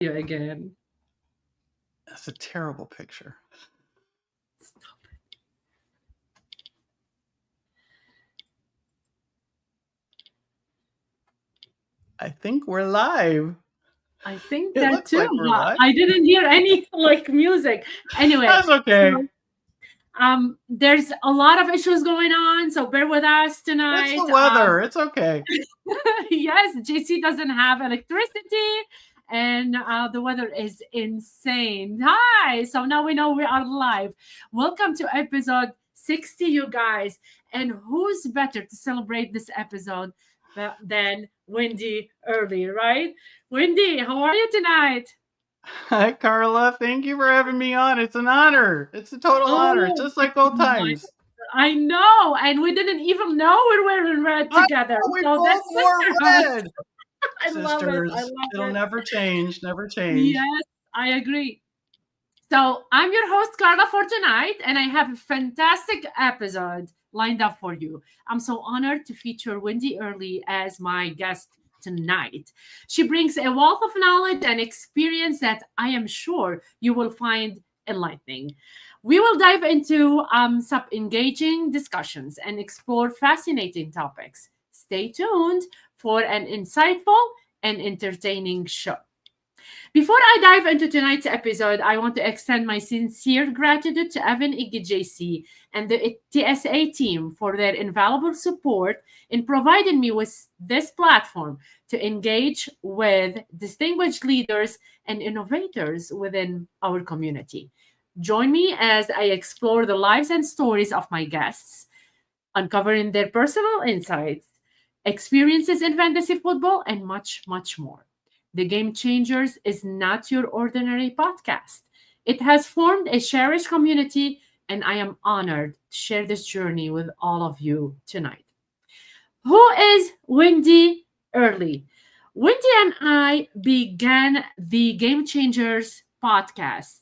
You again. That's a terrible picture. Stop it. I think we're live. I think It that looks too, like we're but live. I didn't hear any music. Anyway, That's okay. there's a lot of issues going on, so bear with us tonight. It's the weather. It's okay. Yes, JC doesn't have electricity, and the weather is insane. Hi, so now we know we are live. Welcome to episode 60, you guys. And who's better to celebrate this episode than Wendi Earley, right? Wendi, how are you tonight? Hi, Carla. Thank you for having me on. It's an honor. It's a total honor. It's Oh, just like old times. I know, and we didn't even know we're wearing red together. We So both that's wore sisterhood. red. I love it. Sisters, I love it'll it. never change. Never change. Yes, I agree. So I'm your host, Carla, for tonight, and I have a fantastic episode lined up for you. I'm so honored to feature Wendi Earley as my guest tonight. She brings a wealth of knowledge and experience that I am sure you will find enlightening. We will dive into some engaging discussions and explore fascinating topics. Stay tuned for an insightful and entertaining show. Before I dive into tonight's episode, I want to extend my sincere gratitude to Evan JC and the TSA team for their invaluable support in providing me with this platform to engage with distinguished leaders and innovators within our community. Join me as I explore the lives and stories of my guests, uncovering their personal insights, experiences in fantasy football, and much, much more. The Game Changers is not your ordinary podcast. It has formed a cherished community, and I am honored to share this journey with all of you tonight. Who is Wendi Earley? Wendi and I began the Game Changers podcast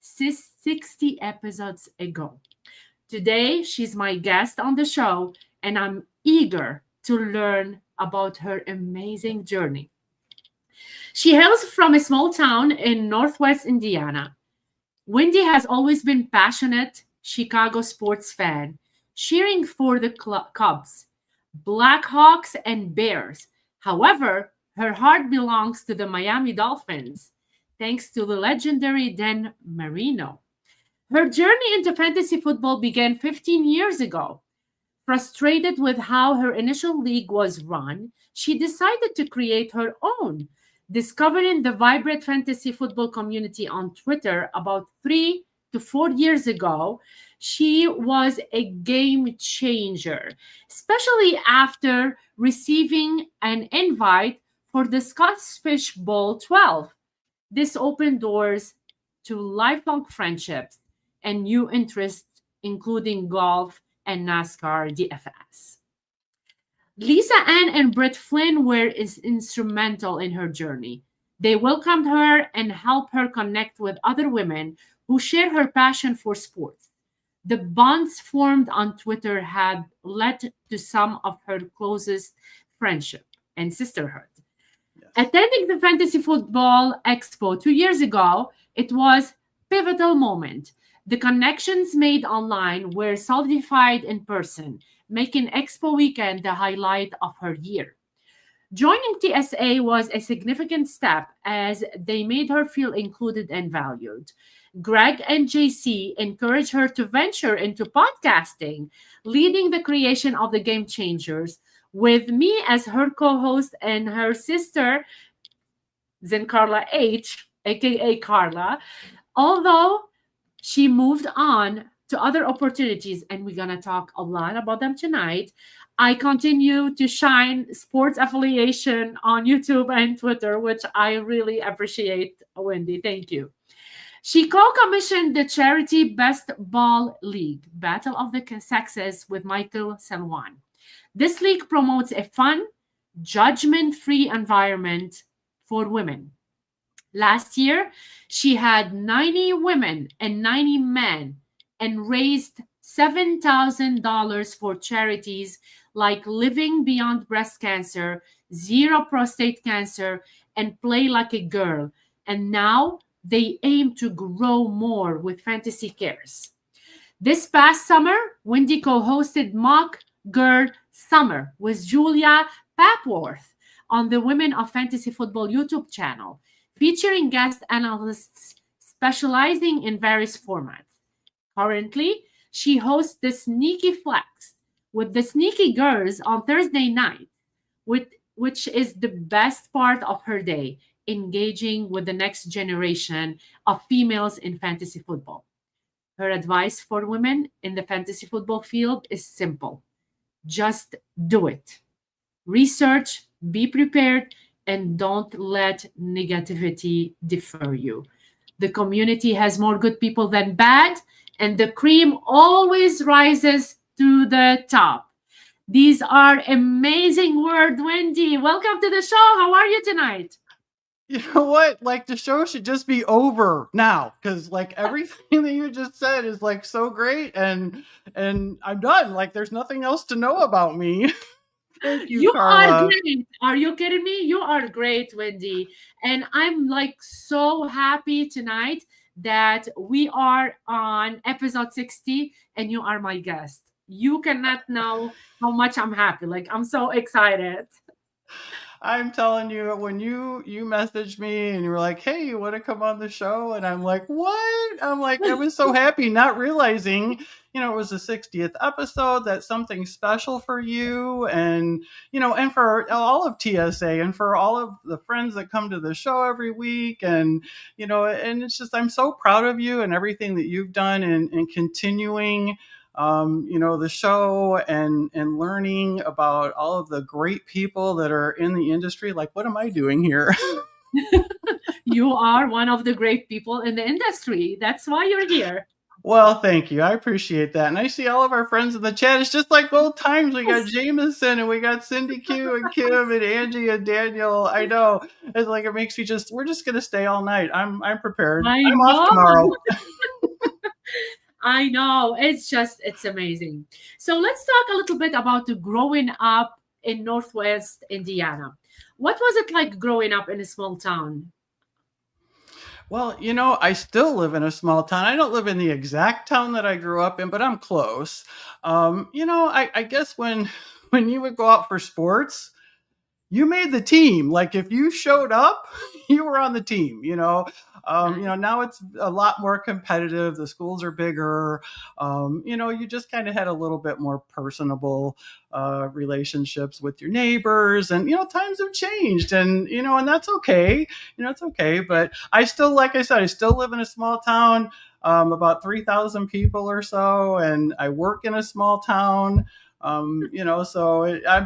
60 episodes ago. Today, she's my guest on the show, and I'm eager to learn about her amazing journey. She hails from a small town in northwest Indiana. Wendy has always been passionate Chicago sports fan, cheering for the Cubs, Blackhawks, and Bears. However, her heart belongs to the Miami Dolphins, thanks to the legendary Dan Marino. Her journey into fantasy football began 15 years ago. Frustrated with how her initial league was run, she decided to create her own. Discovering the vibrant fantasy football community on Twitter about 3 to 4 years ago, she was a game changer, especially after receiving an invite for the Scottish Bowl 12. This opened doors to lifelong friendships and new interests, including golf and NASCAR DFS. Lisa Ann and Brett Flynn were instrumental in her journey. They welcomed her and helped her connect with other women who share her passion for sports. The bonds formed on Twitter had led to some of her closest friendship and sisterhood. Yes. Attending the Fantasy Football Expo 2 years ago, it was pivotal moment. The connections made online were solidified in person, making Expo weekend the highlight of her year. Joining TSA was a significant step as they made her feel included and valued. Greg and JC encouraged her to venture into podcasting, leading the creation of the Game Changers, with me as her co host and her sister, Zen Carla H, aka Carla. Although she moved on to other opportunities, and we're going to talk a lot about them tonight. I continue to shine Sports Affiliation on YouTube and Twitter, which I really appreciate, Wendi. Thank you. She co commissioned the charity Best Ball League, Battle of the Sexes, with Michael Selwan. This league promotes a fun, judgment free environment for women. Last year, she had 90 women and 90 men and raised $7,000 for charities like Living Beyond Breast Cancer, Zero Prostate Cancer, and Play Like a Girl. and now they aim to grow more with Fantasy Cares. This past summer, Wendy co hosted Mock Girl Summer with Julia Papworth on the Women of Fantasy Football YouTube channel, featuring guest analysts specializing in various formats. Currently, she hosts the Sneaky Flex with the Sneaky Girls on Thursday night, with, which is the best part of her day, engaging with the next generation of females in fantasy football. Her advice for women in the fantasy football field is simple: just do it. Research, be prepared, and don't let negativity defer you. The community has more good people than bad, and the cream always rises to the top. These are amazing words, Wendy. Welcome to the show. How are you tonight? You know what? Like, the show should just be over now, because like everything that you just said is like so great, and I'm done. Like, there's nothing else to know about me. Thank you, You are Carla. great. Are you kidding me? You are great, Wendy. And I'm like so happy tonight that we are on episode 60 and you are my guest. You cannot know how much I'm happy. Like, I'm so excited. I'm telling you, when you messaged me and you were like, "Hey, you want to come on the show?" and I'm like, "What?" I'm like, I was so happy, not realizing, it was the 60th episode. That's something special for you, and and for all of TSA, and for all of the friends that come to the show every week, and and it's just, I'm so proud of you and everything that you've done, and continuing the show, and learning about all of the great people that are in the industry. Like, what am I doing here? You are one of the great people in the industry. That's why you're here. Well, thank you. I appreciate that. And I see all of our friends in the chat. It's just like old times. We got Yes, Jameson, and we got Cindy Q, and Kim, and Angie, and Daniel. I know. It's like, it makes me just, we're just gonna stay all night. I'm prepared. I I'm off know. tomorrow. I know. It's amazing. So let's talk a little bit about the growing up in Northwest Indiana. What was it like growing up in a small town? Well, I still live in a small town. I don't live in the exact town that I grew up in, but I'm close. I guess when when you would go out for sports, you made the team. Like, if you showed up, you were on the team. Nice. Now it's a lot more competitive. The schools are bigger. You just kind of had a little bit more personable relationships with your neighbors, and times have changed, and that's okay. It's okay. But I still, like I said, I still live in a small town. About 3,000 people or so, and I work in a small town. I'm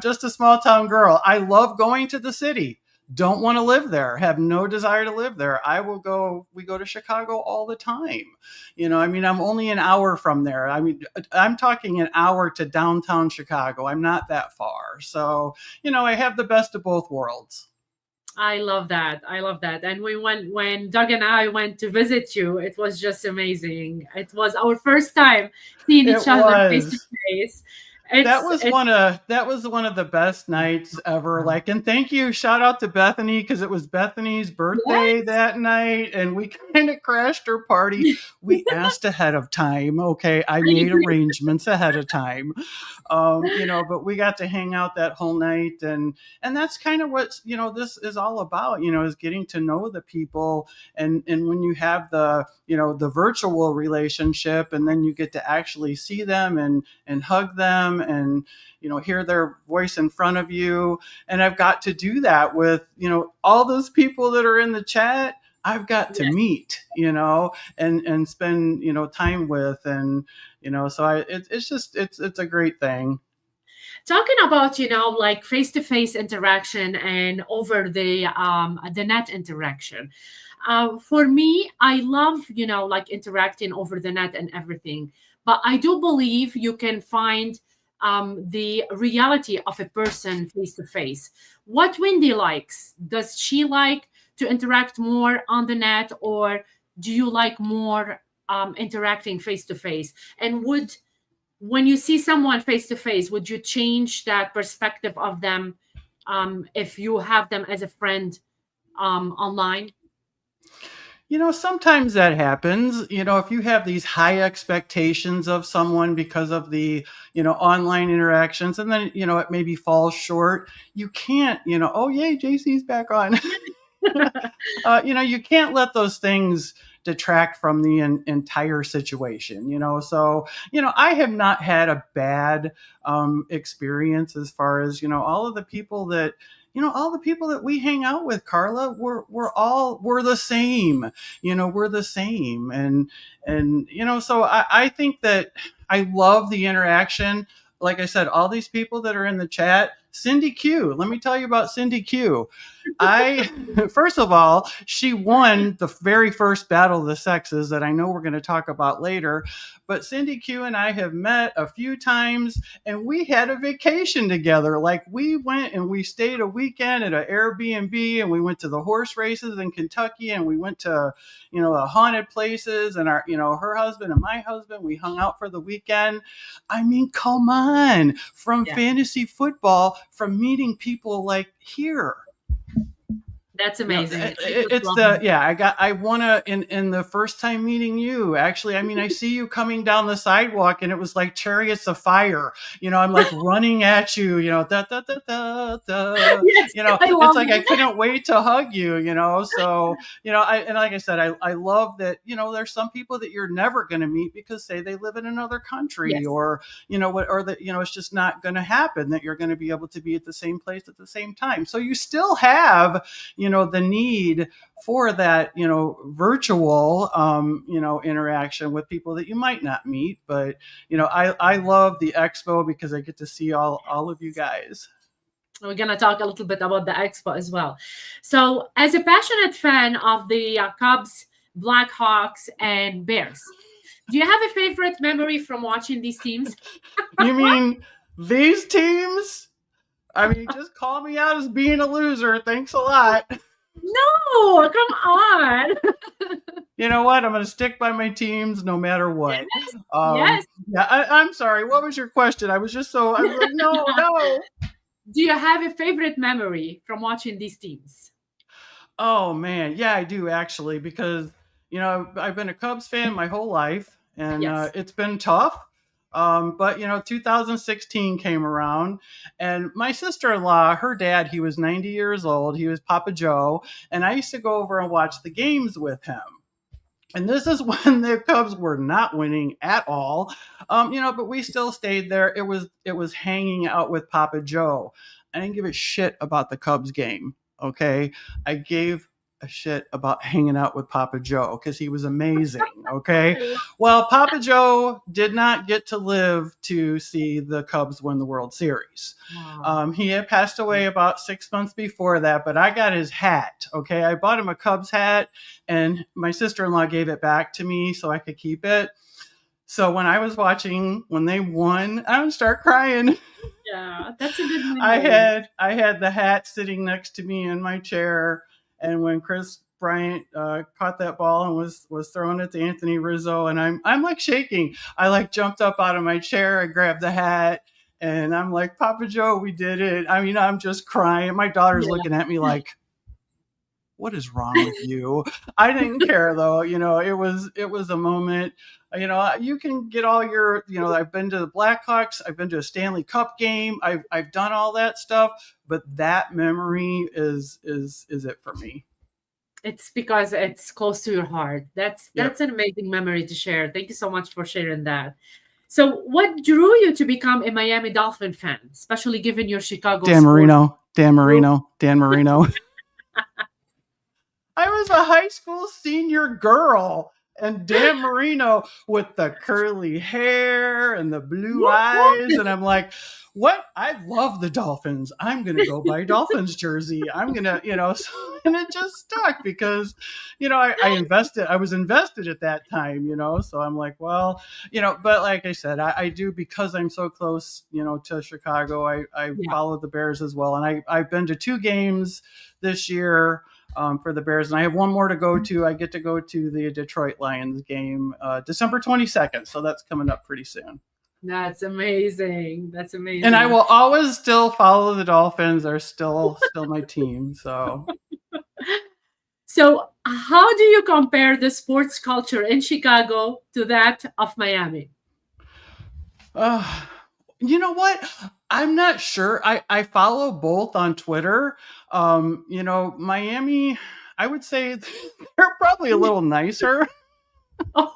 just a small town girl. I love going to the city. Don't want to live there. Have no desire to live there. We go to Chicago all the time. I'm only an hour from there. I'm talking an hour to downtown Chicago. I'm not that far. So, I have the best of both worlds. I love that. I love that. And we went when Doug and I went to visit you. It was just amazing. It was our first time seeing It each other face to was. face. That It's was it's one of the best nights ever. Like, and thank you, shout out to Bethany, because it was Bethany's birthday Yes. that night, and we kind of crashed her party. We asked ahead of time. Okay, I I made agree. arrangements ahead of time. But we got to hang out that whole night, and that's kind of what this is all about. Is getting to know the people, and when you have the virtual relationship, and then you get to actually see them, and hug them, and hear their voice in front of you. And I've got to do that with all those people that are in the chat. I've got to Yes. meet, and spend time with, and so it's just, it's a great thing. Talking about, like face-to-face interaction and over the net interaction. For me, I love, like interacting over the net and everything. But I do believe you can find the reality of a person face to face. What Wendy likes, does she like to interact more on the net, or do you like more interacting face to face? And when you see someone face to face, would you change that perspective of them if you have them as a friend online? Sometimes that happens. If you have these high expectations of someone because of the, online interactions, and then, it maybe falls short, you can't, oh, yay, JC's back on. You can't let those things detract from the entire situation. So I have not had a bad experience as far as all of the people that all the people that we hang out with, Carla, we're the same. We're the same, and so I think that I love the interaction. Like I said, all these people that are in the chat, Cindy Q. Let me tell you about Cindy Q. I First of all, she won the very first battle of the sexes that I know we're going to talk about later. But Cindy Q and I have met a few times, and we had a vacation together. Like, we went and we stayed a weekend at an Airbnb, and we went to the horse races in Kentucky, and we went to the haunted places, and her husband and my husband, we hung out for the weekend. I mean, come on, from fantasy football, from meeting people like here. That's amazing. I want to, in the first time meeting you, actually, I mean, I see you coming down the sidewalk, and it was like chariots of fire. I'm like running at you, da, da, da, da, da. Yes, it's like I couldn't wait to hug you, so, and like I said, I love that, there's some people that you're never going to meet because, say, they live in another country, yes, or, or that, it's just not going to happen that you're going to be able to be at the same place at the same time. So you still have, the need for that, virtual, interaction with people that you might not meet. But, I love the expo because I get to see all of you guys. We're going to talk a little bit about the expo as well. So, as a passionate fan of the Cubs, Blackhawks, and Bears, do you have a favorite memory from watching these teams? You mean these teams? I mean, just call me out as being a loser. Thanks a lot. No, come on. You know what? I'm going to stick by my teams no matter what. Yes. Yeah, I'm sorry. What was your question? I was like, no. Do you have a favorite memory from watching these teams? Oh, man. Yeah, I do, actually, because, I've been a Cubs fan my whole life, and it's been tough. But 2016 came around, and my sister-in-law, her dad, he was 90 years old. He was Papa Joe, and I used to go over and watch the games with him. And this is when the Cubs were not winning at all, but we still stayed there. It was hanging out with Papa Joe. I didn't give a shit about the Cubs game. Okay, I gave a shit about hanging out with Papa Joe because he was amazing. Okay, well, Papa Joe did not get to live to see the Cubs win the World Series. Wow. He had passed away about 6 months before that, but I got his hat. Okay, I bought him a Cubs hat, and my sister-in-law gave it back to me so I could keep it. So when I was watching, when they won, I would start crying. Yeah, that's a good memory. I had the hat sitting next to me in my chair, and when Chris Bryant caught that ball and was throwing it to Anthony Rizzo, and I'm like shaking. I like jumped up out of my chair, I grabbed the hat, and I'm like, Papa Joe, we did it. I mean, I'm just crying. My daughter's looking at me like, what is wrong with you? I didn't care though. It was a moment. You can get all your, I've been to the Blackhawks, I've been to a Stanley Cup game, I've done all that stuff, but that memory is it for me. It's because it's close to your heart. That's an amazing memory to share. Thank you so much for sharing that. So what drew you to become a Miami Dolphin fan, especially given your Chicago Dan Marino. I was a high school senior girl, and Dan Marino with the curly hair and the blue eyes, and I'm like, what? I love the Dolphins. I'm going to go buy a Dolphins jersey. I'm going to, and it just stuck because, I was invested at that time, so I'm like, well, but like I said, I do, because I'm so close, to Chicago, I followed the Bears as well. And I've been to 2 games this year for the Bears, and I have one more to go to. I get to go to the Detroit Lions game December 22nd, so that's coming up pretty soon. That's amazing. And I will always still follow the Dolphins. They're still my team. So So, how do you compare the sports culture in Chicago to that of Miami? Uh, you know what? I'm not sure. I follow both on Twitter. Miami, I would say they're probably a little nicer. Oh,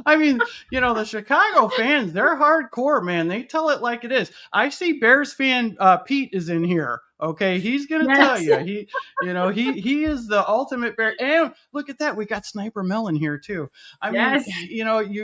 I mean, the Chicago fans, they're hardcore, man. They tell it like it is. I see Bears fan Pete is in here. Okay, he's gonna tell yes, you. He is the ultimate bear. And look at that, we got Sniper Melon here too. I mean, yes.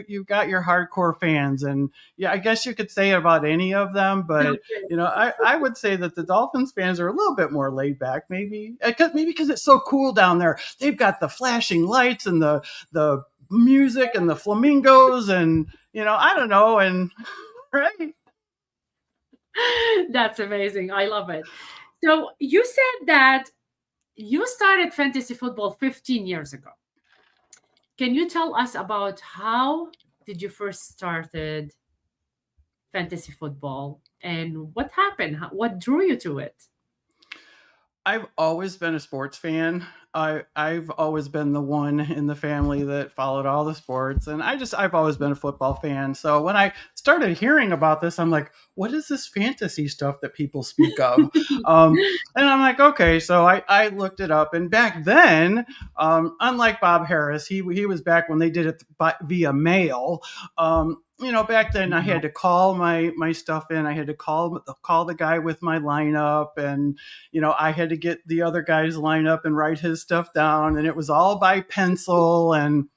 you've got your hardcore fans, and yeah, I guess you could say it about any of them, but Okay. I would say that the Dolphins fans are a little bit more laid back, maybe because it's so cool down there. They've got the flashing lights and the music and the flamingos and I don't know, and right. That's amazing. I love it. So, you said that you started fantasy football 15 years ago. Can you tell us about how did you first started fantasy football and what happened? What drew you to it? I've always been a sports fan. I've always been the one in the family that followed all the sports, and I've always been a football fan. So when I started hearing about this, I'm like, what is this fantasy stuff that people speak of? And I'm like, okay. So I looked it up, and back then, unlike Bob Harris, he was back when they did it via mail. Back then I had to call my stuff in. I had to call the guy with my lineup, and I had to get the other guy's lineup and write his stuff down, and it was all by pencil, and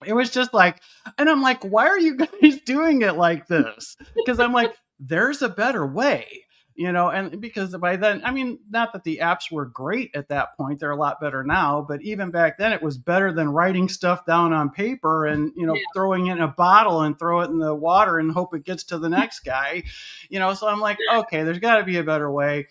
it was just like, and I'm like, why are you guys doing it like this? Because I'm like, there's a better way. And because by then, I mean, not that the apps were great at that point, they're a lot better now, but even back then it was better than writing stuff down on paper and, throwing it in a bottle and throw it in the water and hope it gets to the next guy. So I'm like, okay, there's got to be a better way.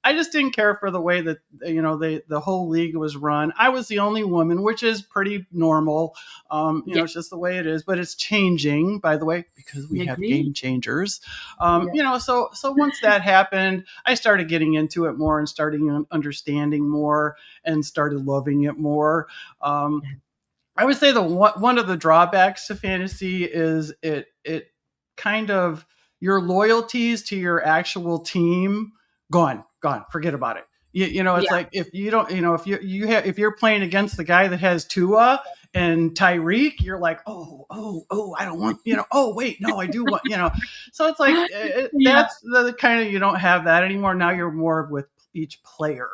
I just didn't care for the way that the whole league was run. I was the only woman, which is pretty normal. Yeah, It's just the way it is. But it's changing, by the way, because we I have agree. game changers. Yeah. So once that happened, I started getting into it more and starting understanding more and started loving it more. I would say one of the drawbacks to fantasy is it kind of your loyalties to your actual team gone, forget about it. It's Yeah. like if you don't, if you're playing against the guy that has Tua and Tyreek, you're like, oh, I don't want, oh wait, no, I do want, so it's like Yeah. that's the kind of, you don't have that anymore. Now you're more with each player,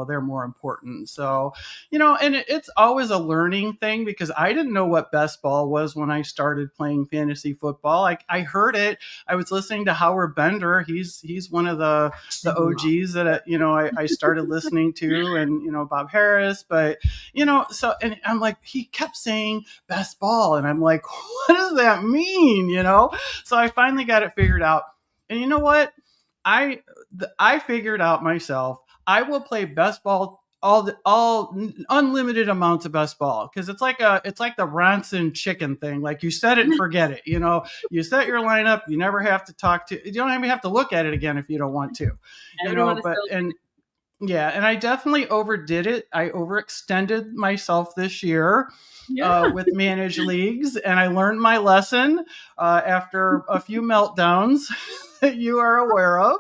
they're more important. So and it's always a learning thing because I didn't know what best ball was when I started playing fantasy football. I heard it. I was listening to Howard Bender. He's one of the OGs that I started listening to, and Bob Harris. But so, and I'm like, he kept saying best ball, and I'm like, what does that mean? So I finally got it figured out. And you know what? I figured out myself. I will play best ball all unlimited amounts of best ball because it's like the Ronson chicken thing. Like you set it and forget it. You set your lineup. You never have to talk to. You don't even have to look at it again if you don't want to. Everyone is But still. and yeah, and I definitely overdid it. I overextended myself this year Yeah. with managed leagues, and I learned my lesson after a few meltdowns that you are aware of,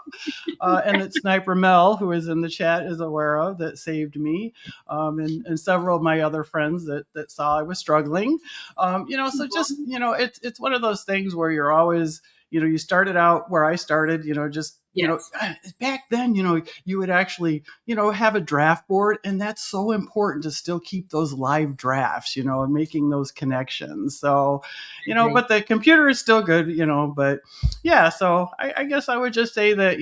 and that Sniper Mel, who is in the chat, is aware of, that saved me, and several of my other friends that saw I was struggling. So just it's one of those things where you're always. You started out where I started, just Yes. back then, you would actually, have a draft board, and that's so important to still keep those live drafts, and making those connections. So, Agree. but the computer is still good, but yeah, so I guess I would just say that,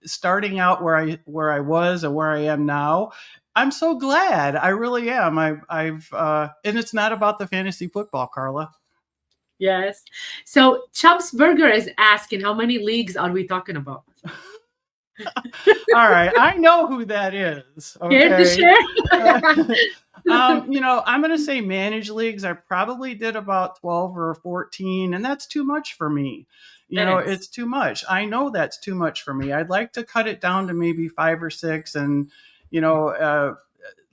starting out where I was and where I am now, I'm so glad. I really am. I've and it's not about the fantasy football, Carla. Yes. So Chubb's Burger is asking, how many leagues are we talking about? All right, I know who that is. Care to Okay. share? I'm going to say managed leagues. I probably did about 12 or 14, and that's too much for me. It is. It's too much. I know that's too much for me. I'd like to cut it down to maybe 5 or 6, and you know, uh,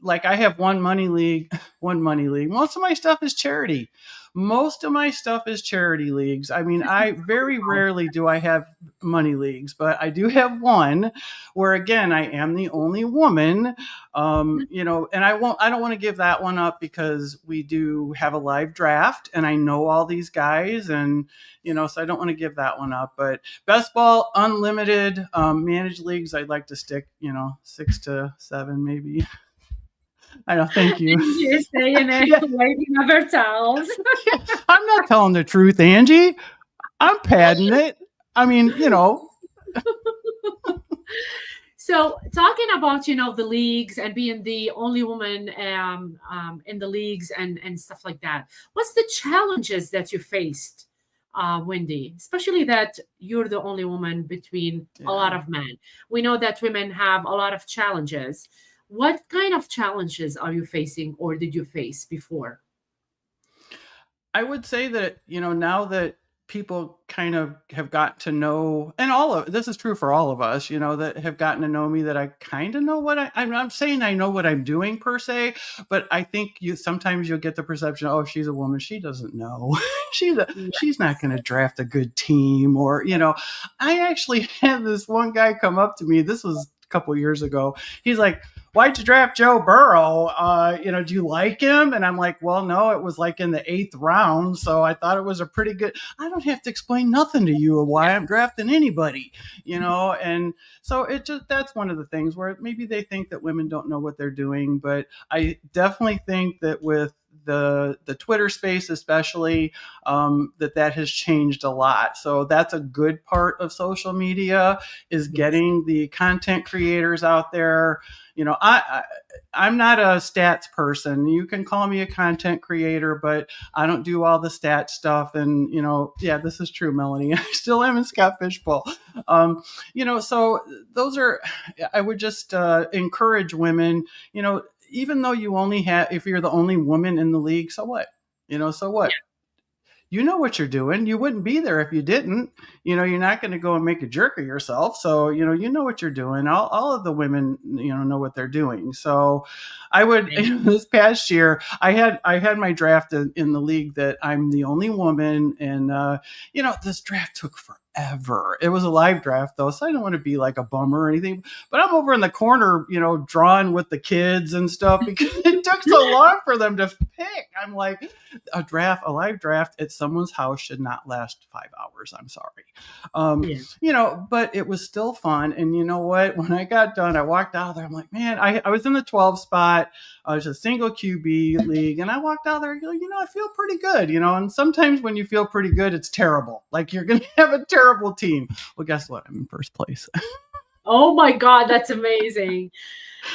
like I have one money league. Most of my stuff is charity. Most of my stuff is charity leagues. I mean, I very rarely do I have money leagues, but I do have one where, again, I am the only woman. And I don't want to give that one up because we do have a live draft and I know all these guys, and so I don't want to give that one up. But best ball, unlimited, managed leagues, I'd like to stick 6 to 7 maybe. I know. Thank you. You stay in it, Yeah. waving over towels. I'm not telling the truth, Angie. I'm padding it. I mean, So talking about the leagues and being the only woman in the leagues and stuff like that, what's the challenges that you faced, Wendi? Especially that you're the only woman between a lot of men. We know that women have a lot of challenges. What kind of challenges are you facing, or did you face before? I would say that, now that people kind of have got to know, and this is true for all of us, that have gotten to know me, that I kind of know what I'm not saying I know what I'm doing per se, but I think sometimes you'll get the perception, oh, she's a woman, she doesn't know. She's not going to draft a good team, or, I actually had this one guy come up to me. This was a couple years ago. He's like, why'd you draft Joe Burrow? Do you like him? And I'm like, well, no, it was like in the 8th round. So I thought it was a pretty good, I don't have to explain nothing to you of why I'm drafting anybody, and so that's one of the things where maybe they think that women don't know what they're doing. But I definitely think that with the Twitter space, especially, that has changed a lot. So that's a good part of social media, is getting the content creators out there. I'm not a stats person. You can call me a content creator, but I don't do all the stats stuff. And, this is true, Melanie. I still am in Scott Fishbowl. So those are, I would just encourage women, even though if you're the only woman in the league, so what? So what? You know what you're doing. You wouldn't be there if you didn't. You're not going to go and make a jerk of yourself. So, you know what you're doing. All of the women, know what they're doing. So I would, this past year, I had my draft in the league that I'm the only woman. And, this draft took forever. It was a live draft though, so I don't want to be like a bummer or anything, but I'm over in the corner, drawing with the kids and stuff because it took so long for them to pick. I'm like, a live draft at someone's house should not last 5 hours. I'm sorry. But it was still fun. And you know what? When I got done, I walked out there. I'm like, man, I was in the 12 spot. I was a single QB league. And I walked out there and go, I feel pretty good, and sometimes when you feel pretty good, it's terrible. Like you're going to have a terrible team. Well, guess what? I'm in first place. Oh my God, that's amazing.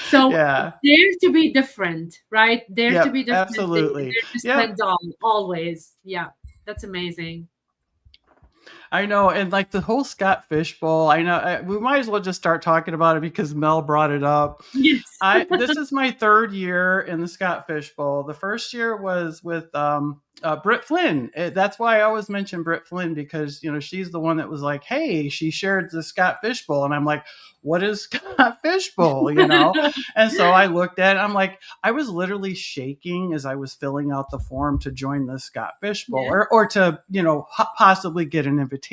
So dare to be different, right? Dare to be different. Absolutely. Dare to stand on always. Yeah, that's amazing. I know. And like the whole Scott Fishbowl, I know we might as well just start talking about it because Mel brought it up. Yes. This is my 3rd year in the Scott Fishbowl. The first year was with Britt Flynn. That's why I always mention Britt Flynn, because, she's the one that was like, hey, she shared the Scott Fishbowl. And I'm like, what is Scott Fishbowl? And so I looked at it. I'm like, I was literally shaking as I was filling out the form to join the Scott Fishbowl, or to, possibly get an invitation,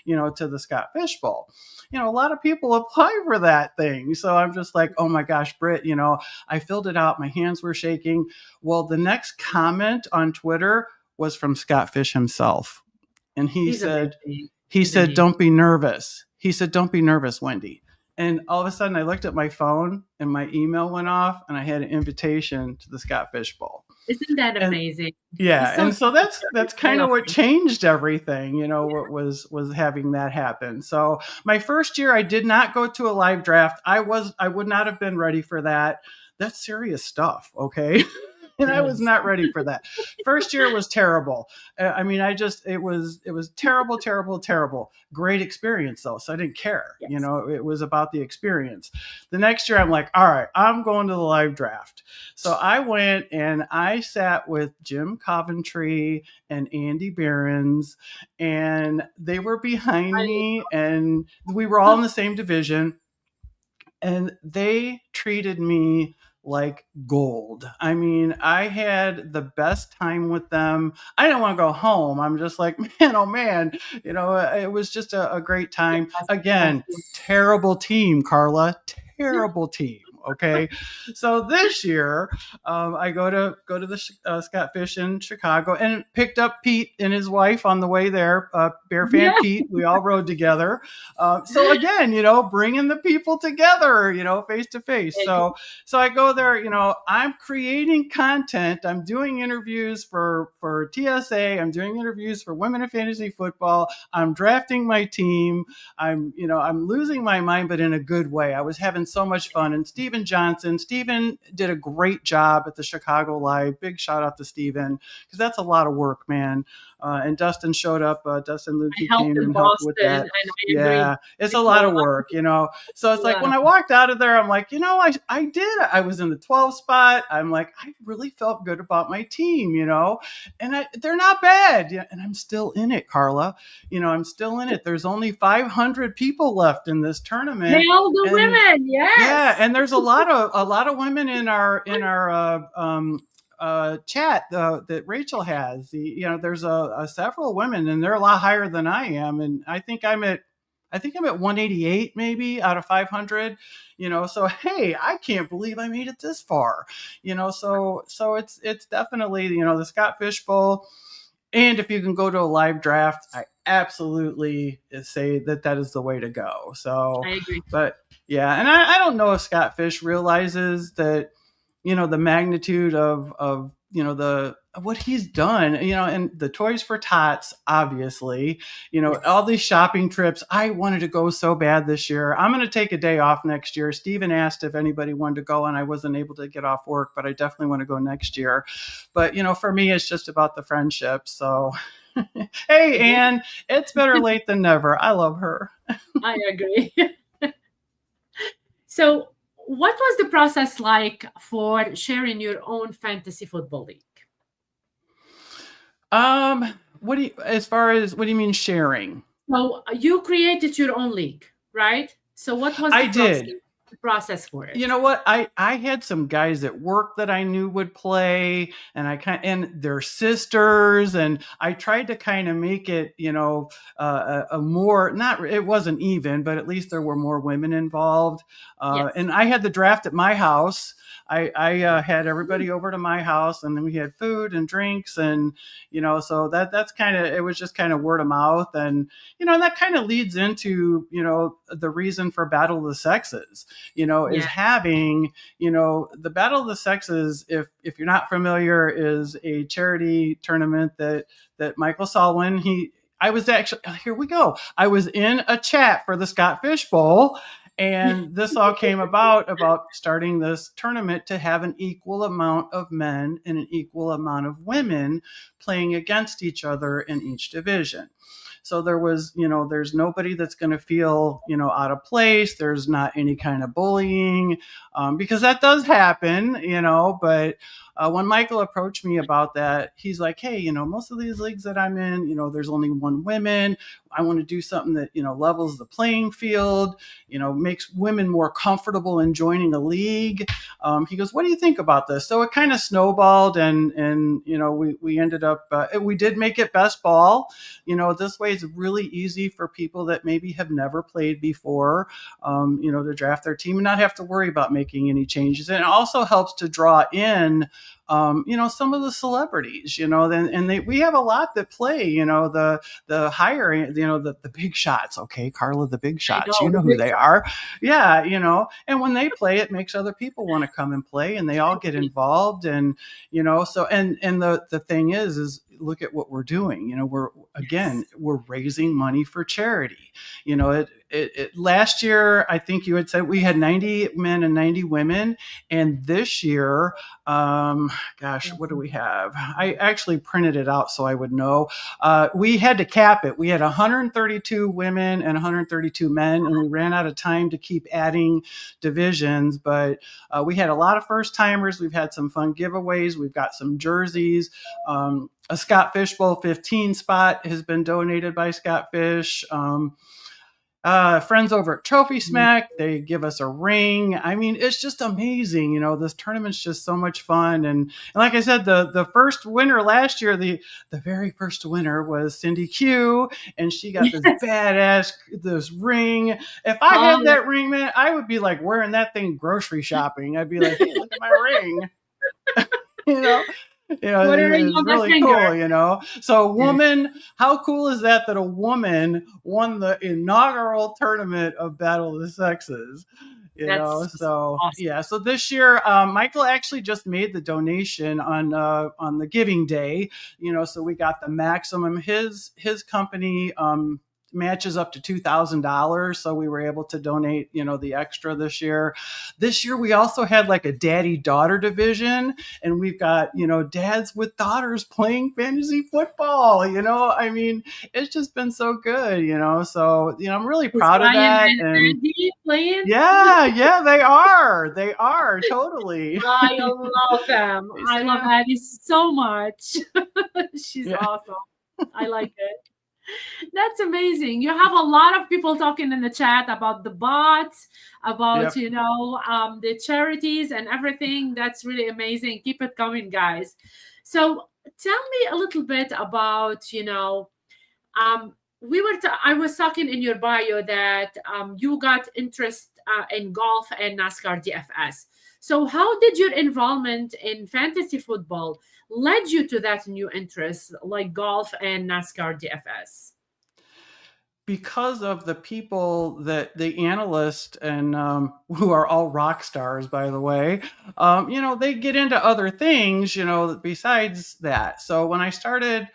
to the Scott Fishbowl. A lot of people apply for that thing. So I'm just like, oh my gosh, Britt, I filled it out. My hands were shaking. Well, the next comment on Twitter was from Scott Fish himself. And he said, don't be nervous. He said, don't be nervous, Wendi. And all of a sudden I looked at my phone and my email went off and I had an invitation to the Scott Fishbowl. Isn't that amazing? And so that's kind of what changed everything, what was having that happen. So my first year, I did not go to a live draft. I would not have been ready for that. That's serious stuff. Okay. And I was not ready for that. First year was terrible. I mean, it was terrible, terrible, terrible. Great experience though. So I didn't care, it was about the experience. The next year I'm like, all right, I'm going to the live draft. So I went and I sat with Jim Coventry and Andy Behrens, and they were behind me, and we were all in the same division, and they treated me like gold. I mean, I had the best time with them. I didn't want to go home. I'm just like, man, oh man, it was just a great time. Yes, yes, Again, yes. terrible team, Carla, terrible team. Okay, so this year I go to the Scott Fish in Chicago and picked up Pete and his wife on the way there. Bear fan Yeah. Pete, we all rode together. So again, bringing the people together, face to face. So I go there. I'm creating content. I'm doing interviews for TSA. I'm doing interviews for Women in Fantasy Football. I'm drafting my team. I'm losing my mind, but in a good way. I was having so much fun. And Steven did a great job at the Chicago Live. Big shout out to Steven, because that's a lot of work, man. And Dustin showed up. Dustin I Lukey helped came in and helped with Boston, and that. I agree. Yeah, it's a It's a lot of lot. work. So it's like Yeah. when I walked out of there, I'm like, I did. I was in the 12 spot. I'm like, I really felt good about my team, and they're not bad. Yeah, and I'm still in it, Carla. I'm still in it. There's only 500 people left in this Hey, tournament, all the and women, yeah, yes. and there's a lot of women in our chat that Rachel has. There's several women, and they're a lot higher than I am, and I think I'm at 188 maybe out of 500. So hey, I can't believe I made it this far. So it's definitely the Scott Fish Bowl. And if you can go to a live draft, I absolutely say that is the way to go. So, I agree. but yeah, and I don't know if Scott Fish realizes that, the magnitude of the what he's done, and the Toys for Tots, obviously, Yes. all these shopping trips. I wanted to go so bad this year. I'm going to take a day off next year. Steven asked if anybody wanted to go, and I wasn't able to get off work, but I definitely want to go next year. But, for me, it's just about the friendship. So, hey, Ann, it's better late than never. I love her. I agree. So, what was the process like for sharing your own fantasy football league? What do you mean sharing? So, you created your own league, right? So, what was I the did. process for You it? know what? I had some guys at work that I knew would play, and their sisters, and I tried to kind of make it, a more, not, it wasn't even, but at least there were more women involved. Yes. And I had the draft at my house. I had everybody over to my house, and then we had food and drinks, and so that's kind of, it was just kind of word of mouth, and that kind of leads into the reason for Battle of the Sexes, is Yeah. having, the Battle of the Sexes, if you're not familiar, is a charity tournament that Michael Salwin, I was actually, here we go. I was in a chat for the Scott Fish Bowl, and this all came about starting this tournament to have an equal amount of men and an equal amount of women playing against each other in each division. So there's nobody that's going to feel, out of place. There's not any kind of bullying, because that does happen, but when Michael approached me about that, he's like, hey, most of these leagues that I'm in, there's only one women. I want to do something that, levels the playing field, makes women more comfortable in joining a league. He goes, what do you think about this? So it kind of snowballed, and we ended up, we did make it best ball. This way it's really easy for people that maybe have never played before, to draft their team and not have to worry about making any changes. And it also helps to draw in, some of the celebrities, we have a lot that play, the higher, the big shots. Okay, Carla, the big I shots, know the who big they shot. are. Yeah, and when they play, it makes other people want to come and play, and they all get involved. And, so, and the thing is look at what we're doing. Yes. We're raising money for charity. Last year, I think you had said we had 90 men and 90 women. And this year, gosh, what do we have? I actually printed it out so I would know. We had to cap it. We had 132 women and 132 men, and we ran out of time to keep adding divisions. But we had a lot of first timers. We've had some fun giveaways. We've got some jerseys. A Scott Fish Bowl 15 spot has been donated by Scott Fish. Friends over at Trophy Smack, they give us a ring. I mean, it's just amazing. This tournament's just so much fun. And like I said, the first winner last year, the very first winner was Cindy Q, and she got this badass this ring. If I had that ring, man, I would be like wearing that thing grocery shopping. I'd be like, hey, look at my ring. you know it's really cool. So a woman, how cool is that a woman won the inaugural tournament of Battle of the Sexes? So awesome. Yeah, so this year Michael actually just made the donation on the giving day. So we got the maximum. His company matches up to $2,000, so we were able to donate the extra this year. We also had like a daddy-daughter division, and we've got dads with daughters playing fantasy football. I mean, it's just been so good. So I'm really proud of that. And playing? Yeah, they are totally. I love them. I love Addie so much. She's awesome. I like it. That's amazing. You have a lot of people talking in the chat about the bots, about the charities and everything. That's really amazing. Keep it coming, guys. So tell me a little bit about I was talking in your bio that you got interest in golf and NASCAR DFS. So how did your involvement in fantasy football led you to that new interest like golf and NASCAR DFS? Because of the people that the analysts and who are all rock stars, by the way, they get into other things, besides that. So when I started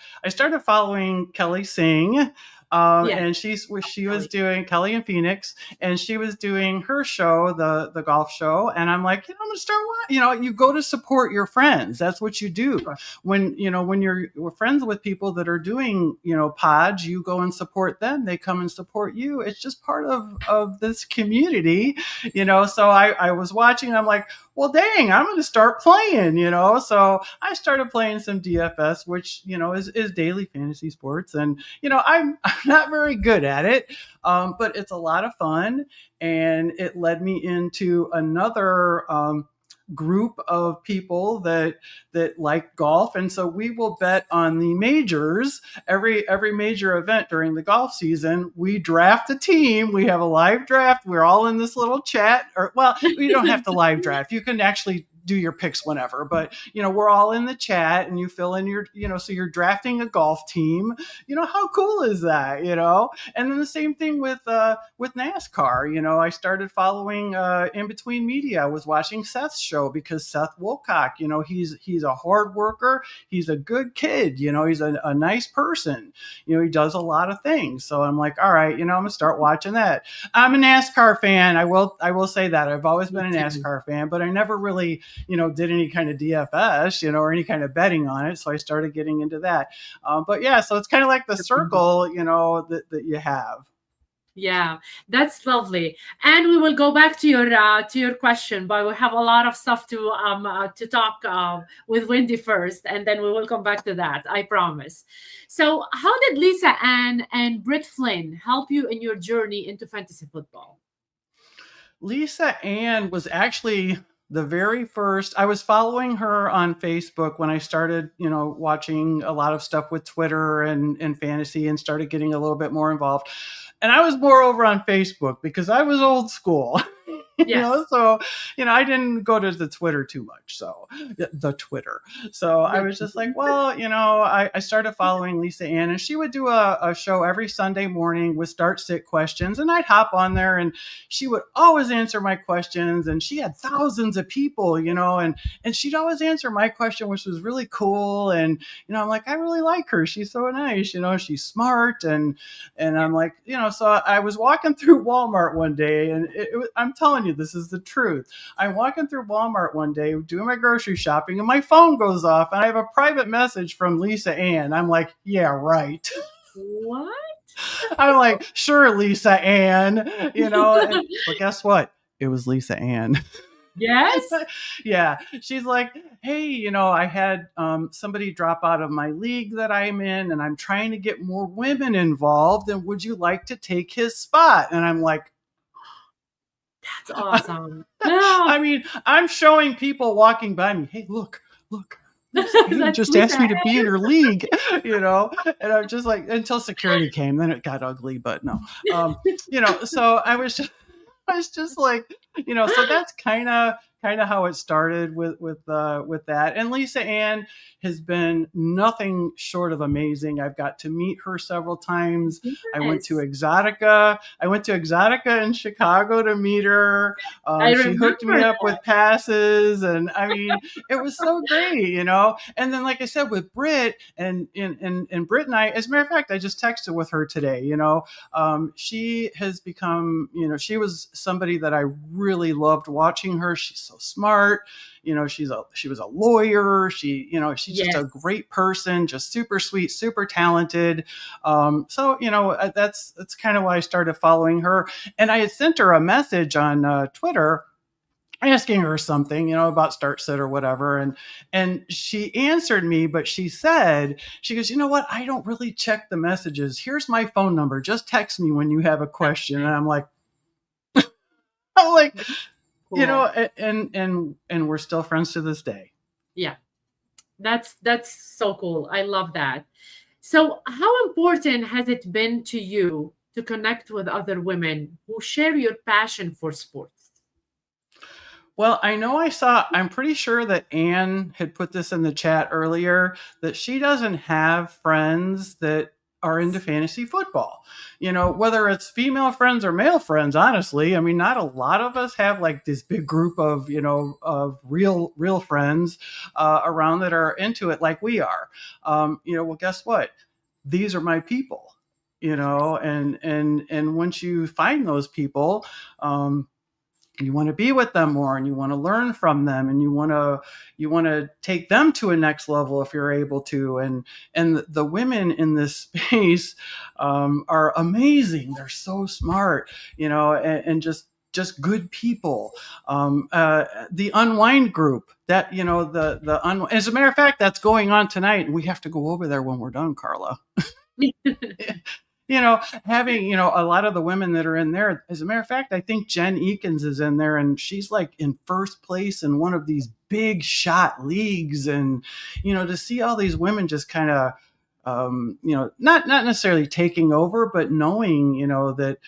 following Kelly Singh. And she was doing Kelly in Phoenix, and she was doing her show, the golf show. And I'm like, I'm gonna start watching. You go to support your friends. That's what you do. Sure. When you're friends with people that are doing pods, you go and support them. They come and support you. It's just part of this community. So I was watching. I'm like, well, dang, I'm going to start playing. So I started playing some DFS, which is daily fantasy sports, and I'm not very good at it, but it's a lot of fun, and it led me into another group of people that like golf. And so we will bet on the majors. Every major event during the golf season, we draft a team. We have a live draft. We're all in this little chat, or well, we don't have to live draft. You can actually do your picks whenever, but we're all in the chat, and you fill in your so you're drafting a golf team. How cool is that? And then the same thing with NASCAR. I started following In Between Media. I was watching Seth's show because Seth Wilcock, he's a hard worker. He's a good kid. He's a nice person. He does a lot of things. So I'm like, all right, I'm gonna start watching that. I'm a NASCAR fan. I will say that I've always been a NASCAR fan, but I never really did any kind of DFS, or any kind of betting on it. So I started getting into that. But yeah, so it's kind of like the circle, that you have. Yeah, that's lovely. And we will go back to your question, but we have a lot of stuff to talk with Wendi first, and then we will come back to that. I promise. So, how did Lisa Ann and Britt Flynn help you in your journey into fantasy football? Lisa Ann was actually the very first. I was following her on Facebook when I started, watching a lot of stuff with Twitter and fantasy, and started getting a little bit more involved. And I was more over on Facebook because I was old school. So I didn't go to the Twitter too much. So the Twitter. So I was just like, well, I started following Lisa Ann, and she would do a show every Sunday morning with start sit questions, and I'd hop on there, and she would always answer my questions, and she had thousands of people, and she'd always answer my question, which was really cool. And I'm like, I really like her. She's so nice. She's smart, and I'm like, so I was walking through Walmart one day, and I'm telling you, this is the truth. I'm walking through Walmart one day doing my grocery shopping, and my phone goes off, and I have a private message from Lisa Ann. I'm like, yeah, right. What? I'm like, sure, Lisa Ann, but guess what? It was Lisa Ann. Yes. Yeah, she's like, hey, I had somebody drop out of my league that I'm in, and I'm trying to get more women involved, and would you like to take his spot? And I'm like, That's awesome. Yeah. I mean, I'm showing people walking by me, hey, look, Lisa Ann That's just asked Lisa. me to be in her league, and I'm just like, until security came, then it got ugly, but no. So I was just like, so that's kind of how it started with that. And Lisa Ann has been nothing short of amazing. I've got to meet her several times. I went to Yes. Exotica. I went to Exotica in Chicago to meet her. I She hooked me remember up with passes, and I mean, it was so great. And then, like I said, with Britt and Britt and I, as a matter of fact, I just texted with her today. She has become, she was somebody that I really loved watching her. She's so smart. She was a lawyer. She's just a Yes. great person, just super sweet, super talented. So that's kind of why I started following her. And I had sent her a message on Twitter asking her something, about start sit or whatever. And she answered me, but she goes, you know what? I don't really check the messages. Here's my phone number. Just text me when you have a question. And I'm like, Cool. and we're still friends to this day. Yeah. That's so cool. I love that. So, how important has it been to you to connect with other women who share your passion for sports? Well, I'm pretty sure that Anne had put this in the chat earlier, that she doesn't have friends that are into fantasy football. Whether it's female friends or male friends, honestly, I mean, not a lot of us have like this big group of real friends around that are into it like we are. Well, guess what? These are my people. And once you find those people, you want to be with them more, and you want to learn from them, and you want to take them to a next level if you're able to. And the women in this space are amazing. They're so smart, and just good people. The Unwind group, that as a matter of fact, that's going on tonight, and we have to go over there when we're done, Carla. Having, a lot of the women that are in there. As a matter of fact, I think Jen Eakins is in there, and she's like in first place in one of these big shot leagues. And, to see all these women just kind of, not necessarily taking over, but knowing, that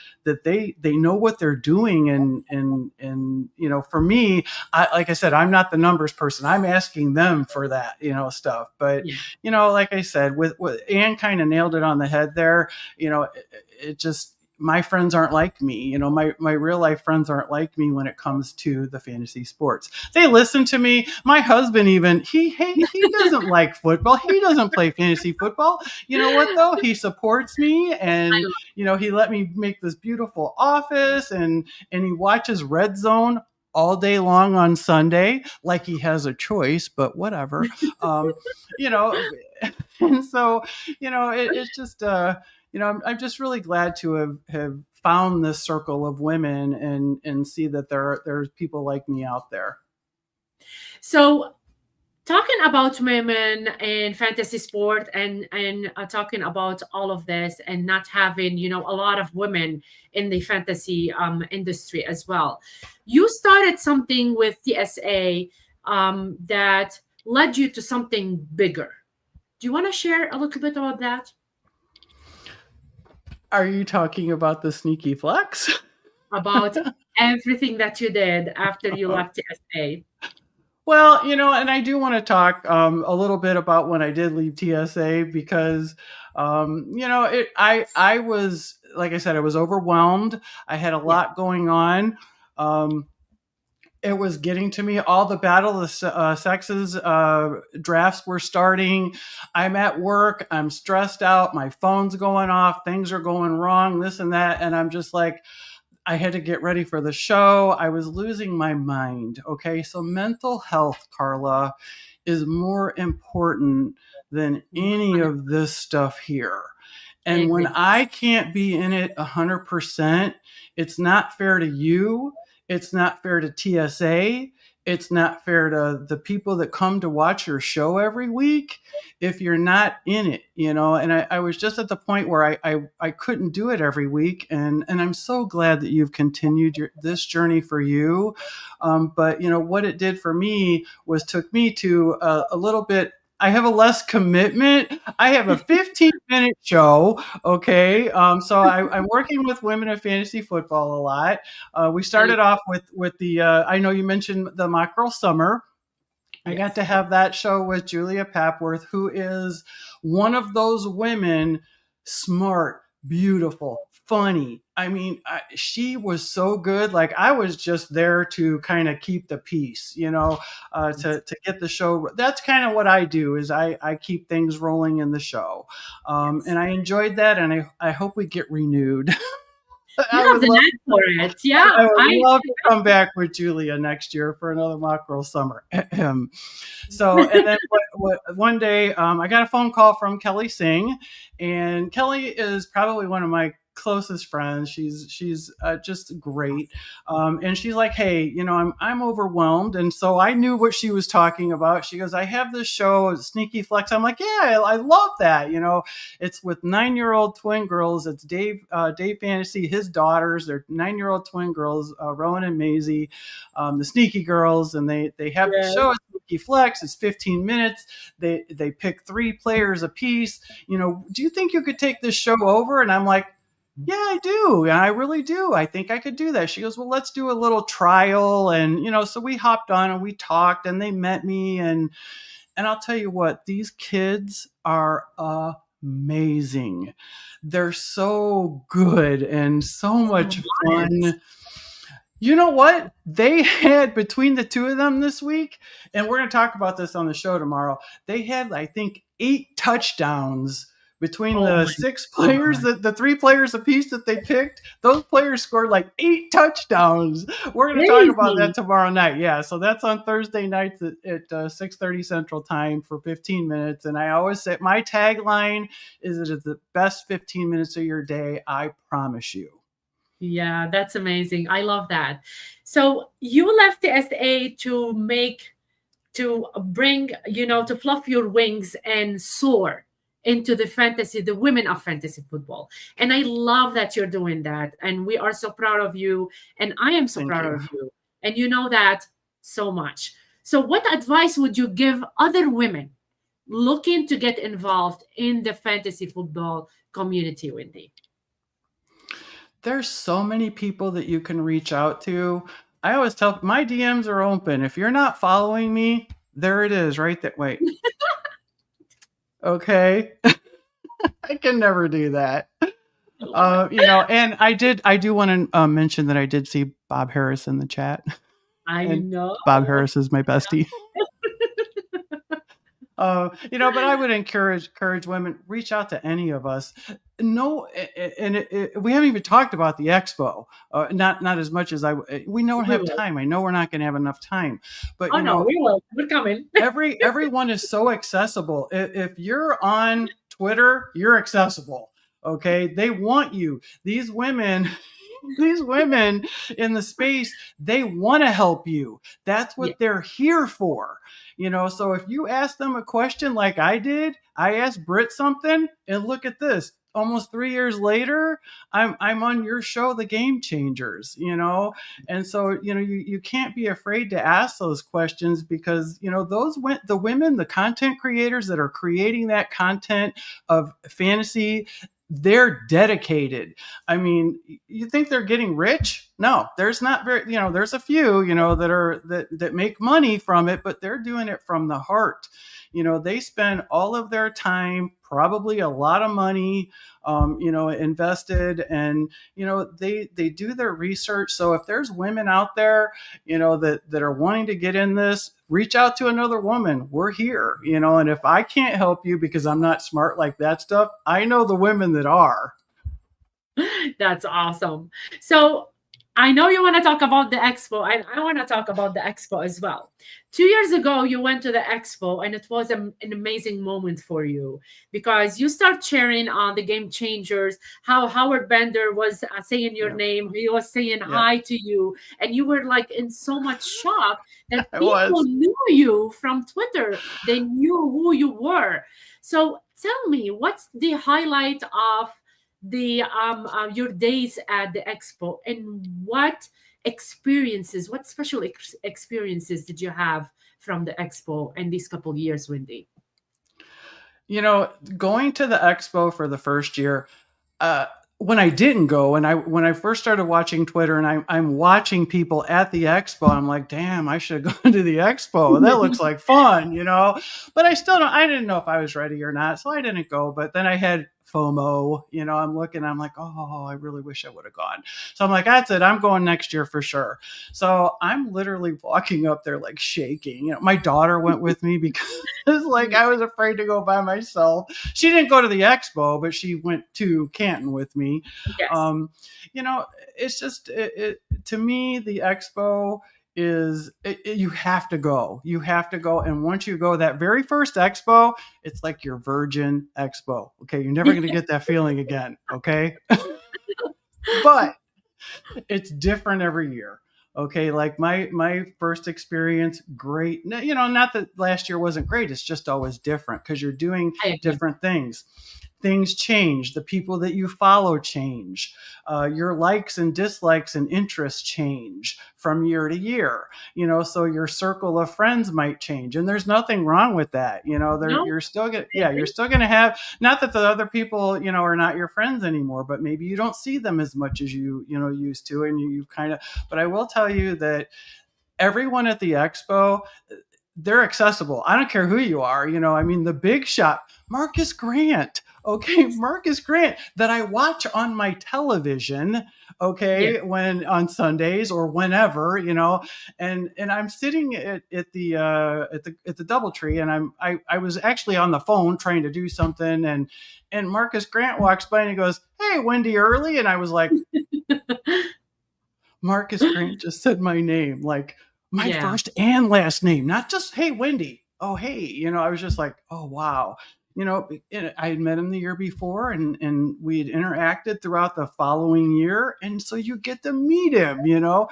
they know what they're doing. And for me, like I said, I'm not the numbers person. I'm asking them for that, stuff. But, Yeah. Like I said, with Anne kind of nailed it on the head there. It just, my friends aren't like me. My real life friends aren't like me when it comes to the fantasy sports. They listen to me. My husband, even, he doesn't like football. He doesn't play fantasy football. You know what though? He supports me, I and love he let me make this beautiful office, and he watches Red Zone all day long on Sunday, like he has a choice, but whatever. You know, and so, it's just, I'm just really glad to have found this circle of women, and see that there's people like me out there. So, talking about women in fantasy sport, and talking about all of this, and not having a lot of women in the fantasy industry as well. You started something with TSA that led you to something bigger. Do you want to share a little bit about that? Are you talking about the sneaky flex? About everything that you did after you left TSA? Well, and I do want to talk a little bit about when I did leave TSA, because, I was, like I said, I was overwhelmed. I had a Yeah. lot going on. Um, it was getting to me. All the battle of the sexes drafts were starting. I'm at work. I'm stressed out. My phone's going off. Things are going wrong, this and that. And I'm just like, I had to get ready for the show. I was losing my mind. Okay. So mental health, Carla, is more important than any 100%. of this stuff here. I And when agree. I can't be in it 100%, it's not fair to you. It's not fair to TSA. it's not fair to the people that come to watch your show every week if you're not in it, and I was just at the point where I couldn't do it every week, and I'm so glad that you've continued this journey for you. But what it did for me was took me to a little bit. I have a less commitment. I have a 15-minute show. Okay. So I'm working with women in fantasy football a lot. We started off with the, I know you mentioned the Mock Girl Summer. I got to have that show with Julia Papworth, who is one of those women, smart, beautiful, funny. I mean, she was so good. Like, I was just there to kind of keep the peace, to get the show. That's kind of what I do, is I keep things rolling in the show. And I enjoyed that, and I hope we get renewed. You have the knack for it. Yeah. I would love to come back with Julia next year for another Mock Girl Summer. So, and then one day I got a phone call from Kelly Singh, and Kelly is probably one of my closest friends. She's just great. And she's like, hey, I'm overwhelmed. And so I knew what she was talking about. She goes, I have this show, Sneaky Flex. I'm like, yeah, I love that. It's with 9-year-old twin girls. It's Dave Fantasy, his daughters. They're 9-year-old twin girls, Rowan and Maisie, the Sneaky Girls. And they have the show, Sneaky Flex. It's 15 minutes. They pick 3 players a piece. Do you think you could take this show over? And I'm like, yeah, I do. I really do. I think I could do that. She goes, well, let's do a little trial. And, so we hopped on and we talked, and they met me. And I'll tell you what, these kids are amazing. They're so good and so much fun. You know what? They had, between the 2 of them this week, and we're going to talk about this on the show tomorrow, they had, I think, 8 touchdowns between the 6 players, the 3 players apiece that they picked. Those players scored like 8 touchdowns. We're going to talk about that tomorrow night. Yeah, so that's on Thursday nights at 6:30 Central Time for 15 minutes. And I always say, my tagline is, it is the best 15 minutes of your day, I promise you. Yeah, that's amazing. I love that. So you left the SA to bring, to fluff your wings and soar into the women of fantasy football. And I love that you're doing that. And we are so proud of you. And I am so proud of you. And you know that so much. So what advice would you give other women looking to get involved in the fantasy football community, Wendi? There's so many people that you can reach out to. I always tell, my DMs are open. If you're not following me, there it is, right there. Wait. Okay. I can never do that. And I do want to mention that I did see Bob Harris in the chat. I know. Bob Harris is my bestie. But I would encourage women, reach out to any of us. No, and we haven't even talked about the expo. Not as much as we don't have time. I know we're not going to have enough time, but we will. We're coming. everyone is so accessible. If you're on Twitter, you're accessible. Okay, they want you. These women in the space, they want to help you. That's what they're here for. So if you ask them a question like I did, I asked Britt something, and look at this. Almost 3 years later, I'm on your show, The Game Changers, and so, you can't be afraid to ask those questions, because, the women, the content creators that are creating that content of fantasy, they're dedicated. I mean, you think they're getting rich? No, there's not very, there's a few, that make money from it, but they're doing it from the heart. They spend all of their time, probably a lot of money, invested, and, they do their research. So if there's women out there, that are wanting to get in this, reach out to another woman. We're here, and if I can't help you because I'm not smart like that stuff, I know the women that are. That's awesome. So I know you want to talk about the expo, and I want to talk about the expo as well. 2 years ago, you went to the expo, and it was an amazing moment for you because you start sharing on the game changers, how Howard Bender was saying your Yeah, name, he was saying yeah, hi to you, and you were like in so much shock that I people was. knew you from Twitter. They knew who you were. So tell me, what's the highlight of the your days at the expo, and what special experiences did you have from the expo in these couple years, Wendy? You know, going to the expo for the first year, uh, when I didn't go, and when I first started watching Twitter, and I'm watching people at the expo, I'm like, damn, I should have gone to the expo. That looks like fun, you know. But I didn't know if I was ready or not, so I didn't go. But then I had FOMO, you know. I'm looking, I'm like, oh, I really wish I would have gone. So I'm like, that's it. I'm going next year for sure. So I'm literally walking up there like shaking. You know, my daughter went with me because like I was afraid to go by myself. She didn't go to the expo, but she went to Canton with me. Yes. Um, you know, it's just to me the expo is you have to go. You have to go, and once you go, that very first expo, it's like your virgin expo. Okay, you're never going to get that feeling again. Okay, but it's different every year. Okay, like my first experience, great. You know, not that last year wasn't great. It's just always different because you're doing I agree. different things. Things change. The people that you follow change. Your likes and dislikes and interests change from year to year. You know, so your circle of friends might change, and there's nothing wrong with that. You know, No, you're still gonna, I yeah, you're agree. still gonna have, not that the other people, you know, are not your friends anymore, but maybe you don't see them as much as you know used to, and you kind of. But I will tell you that everyone at the expo, they're accessible. I don't care who you are. You know, I mean, the big shot, Marcus Grant. Okay, Yes. Marcus Grant that I watch on my television. Yes. Okay, when on Sundays or whenever, you know, and I'm sitting at the DoubleTree, and I was actually on the phone trying to do something, and Marcus Grant walks by and he goes, "Hey, Wendi Earley," and I was like, Marcus Grant just said my name, like my Yeah. first and last name, not just, hey, Wendy. Oh, hey. You know, I was just like, oh, wow. You know, I had met him the year before, and we had interacted throughout the following year. And so you get to meet him, you know,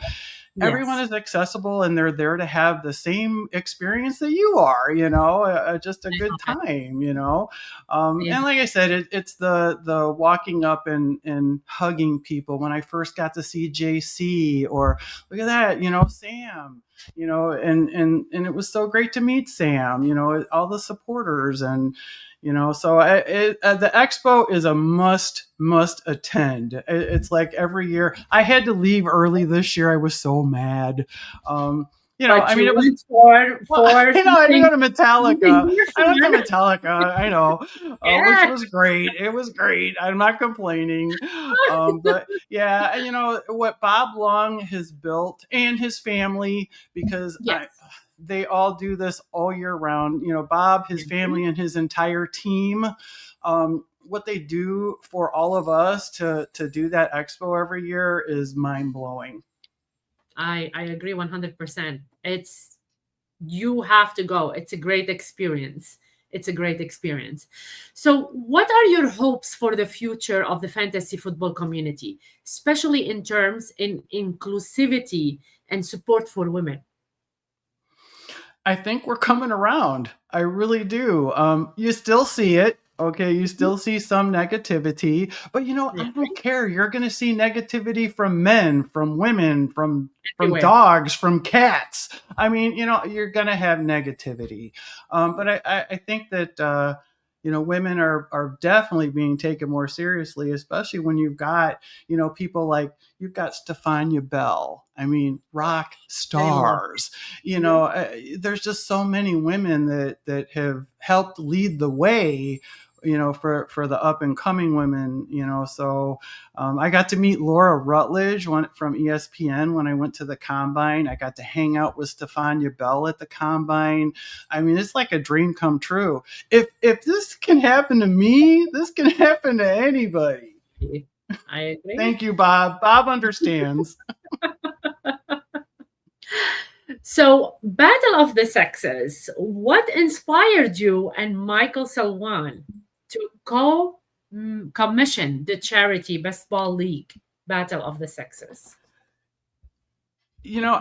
everyone Yes. is accessible, and they're there to have the same experience that you are, you know, just a good I time, you know. agree. And like I said, it's the walking up and hugging people. When I first got to see JC, or look at that, you know, Sam, you know, and it was so great to meet Sam, you know, all the supporters. And you know, so the expo is a must attend. It's like every year. I had to leave early this year. I was so mad. You know, But I you mean, it was, went for well, I know, I had to go something to something Metallica. more I went to fun. Metallica. I know, which Yeah. was great. It was great. I'm not complaining. But yeah, and you know what Bob Long has built, and his family, because Yes. they all do this all year round. You know, Bob, his Mhm. family, and his entire team. What they do for all of us to do that expo every year is mind blowing. I agree 100%. It's you have to go. It's a great experience. It's a great experience. So, what are your hopes for the future of the fantasy football community, especially in terms in inclusivity and support for women? I think we're coming around. I really do. You still see it. Okay, you still see some negativity, but you know, Yeah, I don't care. You're going to see negativity from men, from women, from everywhere. dogs, from cats. I mean, you know, you're going to have negativity. But I think that you know, women are definitely being taken more seriously, especially when you've got, you know, people like, you've got Stefania Bell. I mean, rock I love stars. You it. know, there's just so many women that have helped lead the way, you know, for the up and coming women, you know. So I got to meet Laura Rutledge from ESPN when I went to the combine. I got to hang out with Stefania Bell at the combine. I mean, it's like a dream come true. If this can happen to me, this can happen to anybody. I agree. Thank you, Bob. Bob understands. So, Battle of the Sexes. What inspired you and Michael Salwan to commission the charity Baseball League Battle of the Sexes? You know,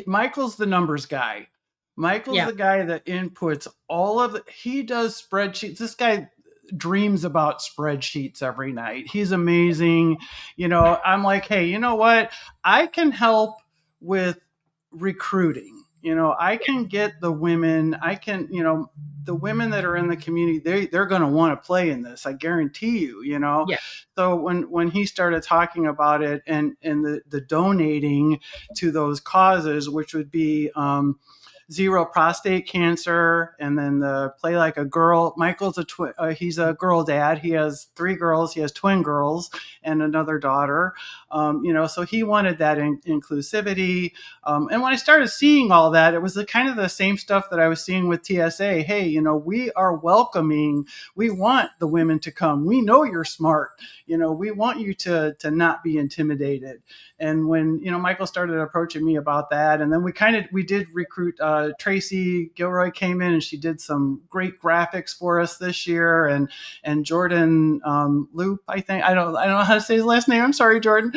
Michael's the numbers guy. Michael's Yeah, the guy that inputs all of the, he does spreadsheets. This guy dreams about spreadsheets every night. He's amazing. You know, I'm like, hey, you know what? I can help with recruiting. You know, I can get the women, I can, you know, the women that are in the community, they're going to want to play in this. I guarantee you, you know. yeah, So when he started talking about it and the donating to those causes, which would be zero prostate cancer, and then the play like a girl. Michael's a twin. He's a girl dad. He has 3 girls. He has twin girls and another daughter. You know, so he wanted that inclusivity. And when I started seeing all that, it was the kind of the same stuff that I was seeing with TSA. Hey, you know, we are welcoming. We want the women to come. We know you're smart. You know, we want you to not be intimidated. And when, you know, Michael started approaching me about that, and then we did recruit Tracy Gilroy came in and she did some great graphics for us this year, and Jordan Loop, I think, I don't know how to say his last name. I'm sorry, Jordan.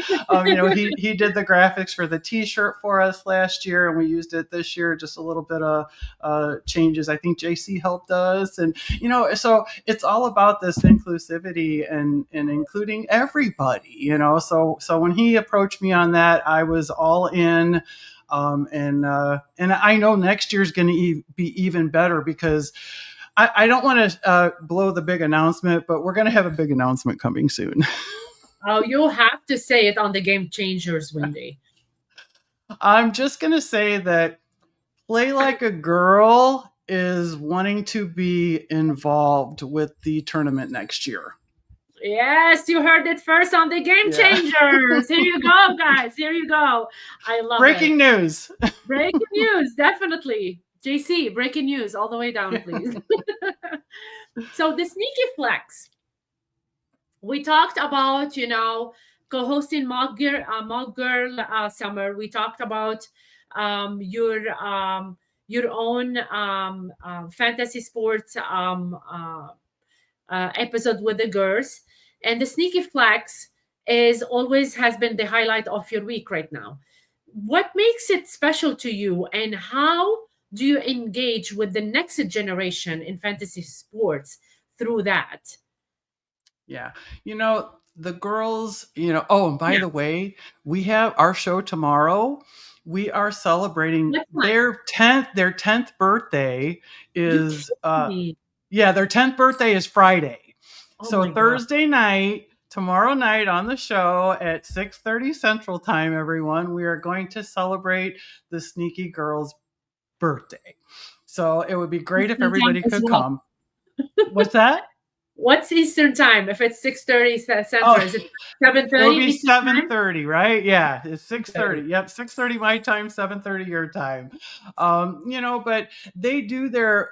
You know, he did the graphics for the T-shirt for us last year, and we used it this year. Just a little bit of changes. I think JC helped us, and you know, so it's all about this inclusivity and including everybody. You know, so when he approached me on that, I was all in. And I know next year's going to be even better, because I don't want to blow the big announcement, but we're going to have a big announcement coming soon. Oh, you have to say it on the Game Changers, Wendi. I'm just going to say that Play Like a Girl is wanting to be involved with the tournament next year. Yes, you heard it first on the Game Yeah. Changers. Here you go, guys. Here you go. I love Breaking it. news. Breaking news, definitely. JC, breaking news all the way down, please. So the sneaky flex. We talked about, you know, co-hosting Mock Girl Summer. We talked about um, your um, your own fantasy sports episode with the girls, and the sneaky flex is always has been the highlight of your week right now. What makes it special to you, and how do you engage with the next generation in fantasy sports through that? Yeah. You know, the girls, you know, oh, and by Yeah, the way, we have our show tomorrow. We are celebrating that's fine. their 10th birthday You is kidding me? yeah, their 10th birthday is Friday. Oh So my god! Thursday night, tomorrow night on the show at 6:30 Central Time, everyone, we are going to celebrate the Sneaky Girls' birthday. So it would be great if Eastern time everybody as could well. come. What's that? What's Eastern time? If it's 6:30 Oh, Central, is it seven it would thirty be Eastern time? 7:30, right? Yeah, it's 6:30. 30. Yep, 6:30 my time, 7:30 your time. You know, but they do their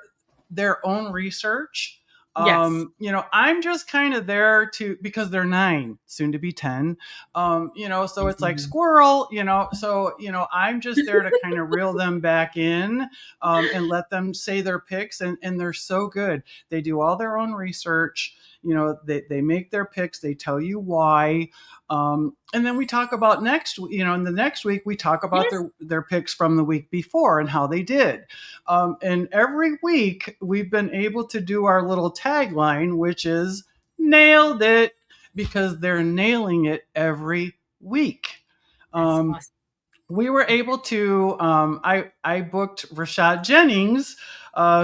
own research. Yes. You know, I'm just kind of there to, because they're 9, soon to be 10. You know, so it's like Mhm. squirrel, you know, so you know, I'm just there to kind of reel them back in, and let them say their picks, and they're so good. They do all their own research. You know, they make their picks, they tell you why. And then we talk about you know, in the next week, we talk about Yes. their picks from the week before and how they did. And every week we've been able to do our little tagline, which is nailed it, because they're nailing it every week. That's Um, awesome. we were able to I booked Rashad Jennings,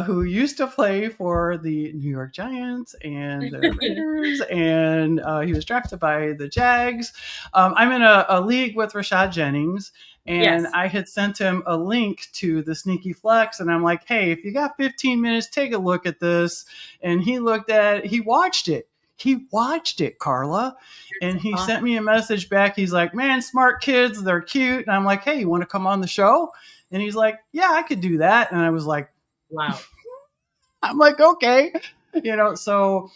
who used to play for the New York Giants and the Raiders, and he was drafted by the Jags. I'm in a league with Rashad Jennings, and Yes. I had sent him a link to the Sneaky Flex, and I'm like, hey, if you got 15 minutes, take a look at this. And he watched it. He watched it, Carla, and That's he awesome. sent me a message back. He's like, man, smart kids, they're cute. And I'm like, hey, you want to come on the show? And he's like, yeah, I could do that. And I was like, Wow. I'm like, okay. So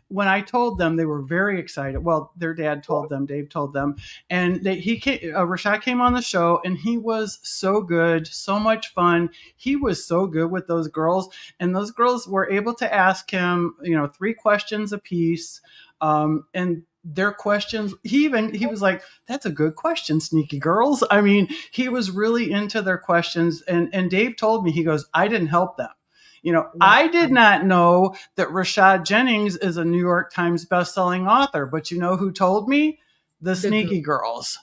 when I told them, they were very excited. Well, their dad told them, Dave told them, and Rashad came on the show, and he was so good, so much fun. He was so good with those girls, and those girls were able to ask him, 3 questions apiece, and their questions. He was like, "That's a good question, sneaky girls." I mean, he was really into their questions, and Dave told me, he goes, "I didn't help them." Wow. I did not know that Rashad Jennings is a New York Times bestselling author, but you know who told me? The The group. Sneaky Girls.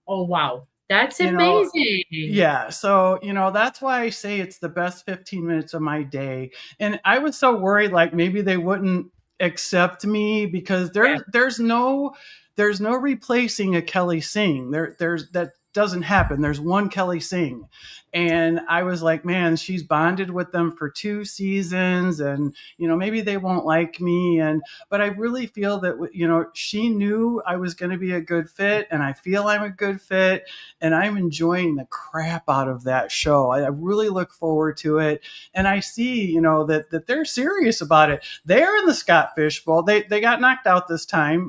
Oh, wow. That's You know, amazing. yeah. So, that's why I say it's the best 15 minutes of my day. And I was so worried like maybe they wouldn't accept me because Yeah. there's no replacing a Kelly Singh. There's that doesn't happen. There's one Kelly Singh. And I was like, man, she's bonded with them for 2 seasons, and maybe they won't like me, but I really feel that she knew I was going to be a good fit, and I feel I'm a good fit, and I'm enjoying the crap out of that show. I really look forward to it, and I see that they're serious about it. They're in the Scott Fish Bowl. They got knocked out this time,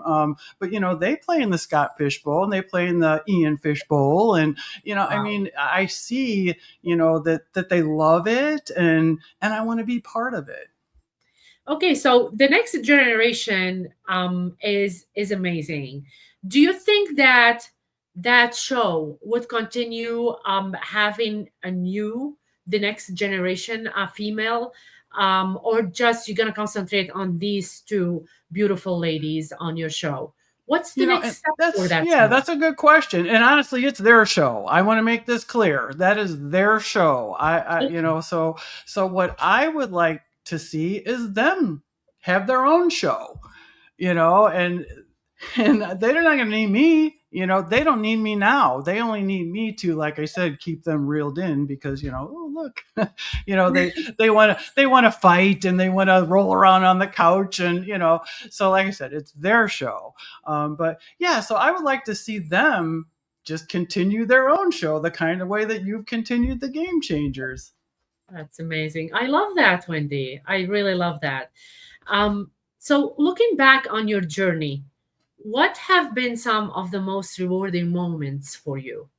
but they play in the Scott Fish Bowl, and they play in the Ian Fish Bowl, and I Wow. mean, I see that they love it, and I want to be part of it. Okay, so the next generation is amazing. Do you think that that show would continue having the next generation female, or just you're gonna concentrate on these two beautiful ladies on your show? What's the next And step for that show? that's a good question. And honestly, it's their show. I want to make this clear. That is their show. So what I would like to see is them have their own show, and they're not going to need me. They don't need me now. They only need me to, like I said, keep them reeled in because oh look, they want to fight, and they want to roll around on the couch, and so like I said, it's their show. But yeah, so I would like to see them just continue their own show the kind of way that you've continued the Game Changers. That's amazing. I love that, Wendy. I really love that. So, looking back on your journey, what have been some of the most rewarding moments for you?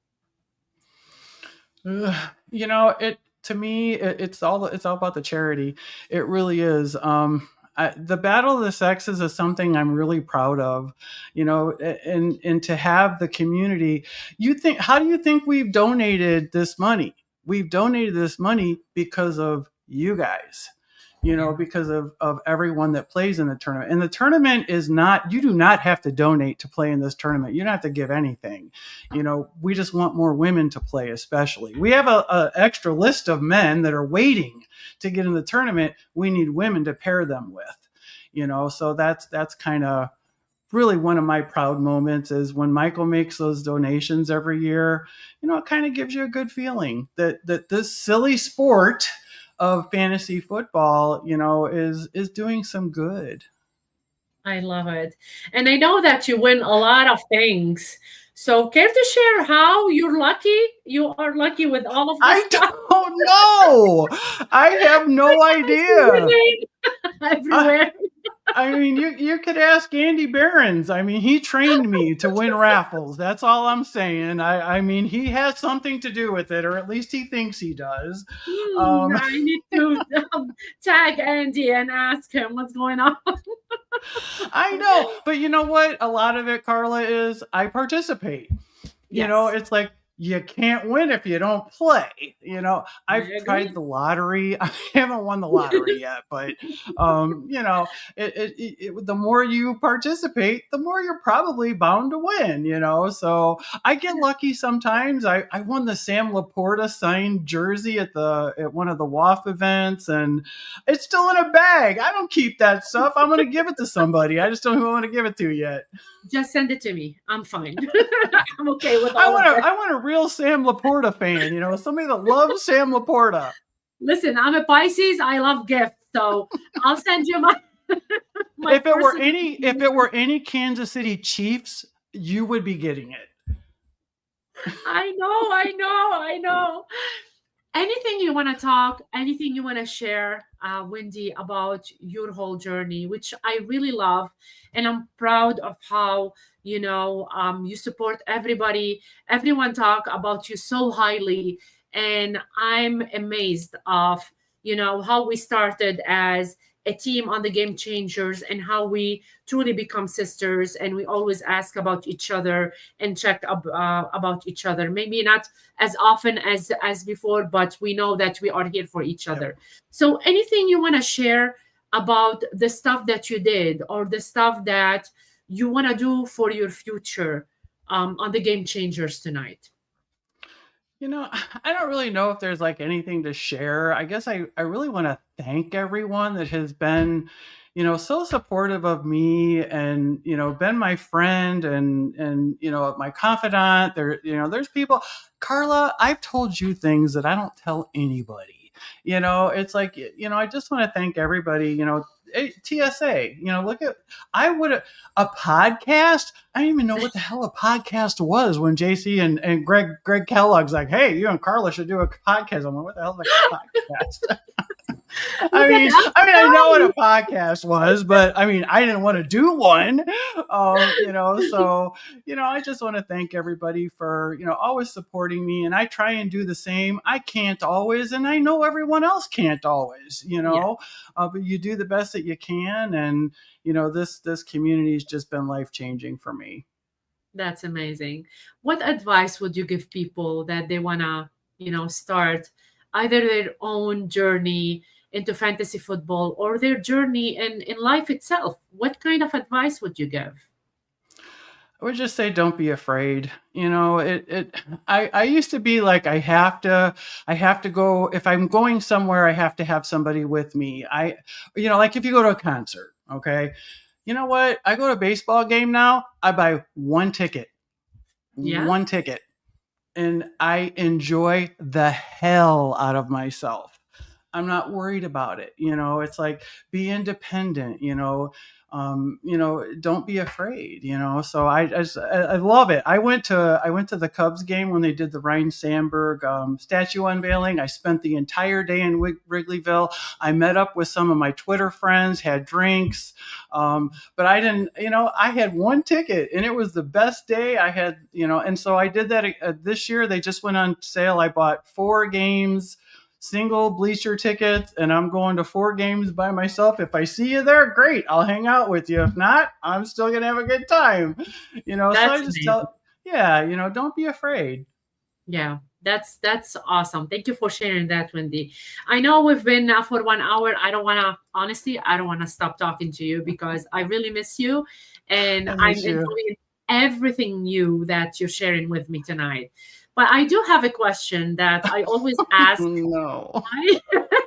It to me, it's all about the charity. It really is. The battle of the sexes is something I'm really proud of, and to have the community. How do you think we've donated this money? We've donated this money because of you guys. Yeah. Because of everyone that plays in the tournament. And the tournament is not, you do not have to donate to play in this tournament. You don't have to give anything. We just want more women to play, especially. We have a extra list of men that are waiting to get in the tournament. We need women to pair them with, so that's kind of really one of my proud moments is when Michael makes those donations every year. It kind of gives you a good feeling that this silly sport of fantasy football, is doing some good. I love it. And I know that you win a lot of things. So, care to share how you're lucky? You are lucky with all of this I stuff. don't know. I have no idea. Winning I, everywhere. I mean, you could ask Andy Behrens. I mean, he trained me to win raffles. That's all I'm saying. I mean, he has something to do with it, or at least he thinks he does. I need to tag Andy and ask him what's going on. I know, but you know what? A lot of it, Carla, is I participate. Yes, It's like you can't win if you don't play. I I've tried agree. the lottery. I haven't won the lottery yet, but the more you participate, the more you're probably bound to win. So I get lucky sometimes. I won the Sam Laporta signed jersey at one of the WAF events, and it's still in a bag. I don't keep that stuff. I'm going to give it to somebody. I just don't know who I want to give it to yet. Just send it to me. I'm fine. I'm okay with I all want of a it. I want a real Sam Laporta fan, somebody that loves Sam Laporta. Listen, I'm a Pisces. I love gifts, so I'll send you my my If it were personal. any Kansas City Chiefs, you would be getting it. I know, I know, I know. Anything you want to talk, anything you want to share, Wendy, about your whole journey, which I really love. And I'm proud of how, you support everybody. Everyone talk about you so highly. And I'm amazed of, how we started as a team on the Game Changers and how we truly become sisters. And we always ask about each other and check up about each other. Maybe not as often as before, but we know that we are here for each Yep. other. So anything you want to share about the stuff that you did or the stuff that you want to do for your future on the Game Changers tonight? I don't really know if there's like anything to share. I guess I really want to thank everyone that has been, so supportive of me and, been my friend and, my confidant. There's people, Carla, I've told you things that I don't tell anybody. It's like, I just want to thank everybody, TSA, look at, I would have a podcast. I didn't even know what the hell a podcast was when JC and Greg Kellogg's like, hey, you and Carla should do a podcast. I'm like, what the hell is a podcast? Look at that. I know what a podcast was, but I didn't want to do one. So I just want to thank everybody for always supporting me, and I try and do the same. I can't always, and I know everyone else can't always, Yeah, but you do the best that you can, and this community has just been life changing for me. that's amazing. What advice would you give people that they want to, start either their own journey into fantasy football or their journey in life itself? What kind of advice would you give? I would just say don't be afraid. I used to be like I have to go if I'm going somewhere, I have to have somebody with me. Like if you go to a concert, okay? You know what? I go to a baseball game now, I buy one ticket. Yeah. One ticket. And I enjoy the hell out of myself. I'm not worried about it. It's like be independent, don't be afraid, So I love it. I went to the Cubs game when they did the Ryan Sandberg statue unveiling. I spent the entire day in Wrigleyville. I met up with some of my Twitter friends, had drinks, but I didn't. I had one ticket, and it was the best day I had. And so I did that this year. They just went on sale. I bought 4 games, single bleacher tickets, and I'm going to 4 games by myself. If I see you there, great, I'll hang out with you. If not, I'm still gonna have a good time. So That's I just amazing. tell, yeah, don't be afraid. Yeah, that's awesome. Thank you for sharing that, Wendy. I know we've been now for 1 hour. I don't want to, honestly, I don't want to stop talking to you because I really miss you, and I I'm miss you. enjoying everything new that you're sharing with me tonight. But I do have a question that I always ask No,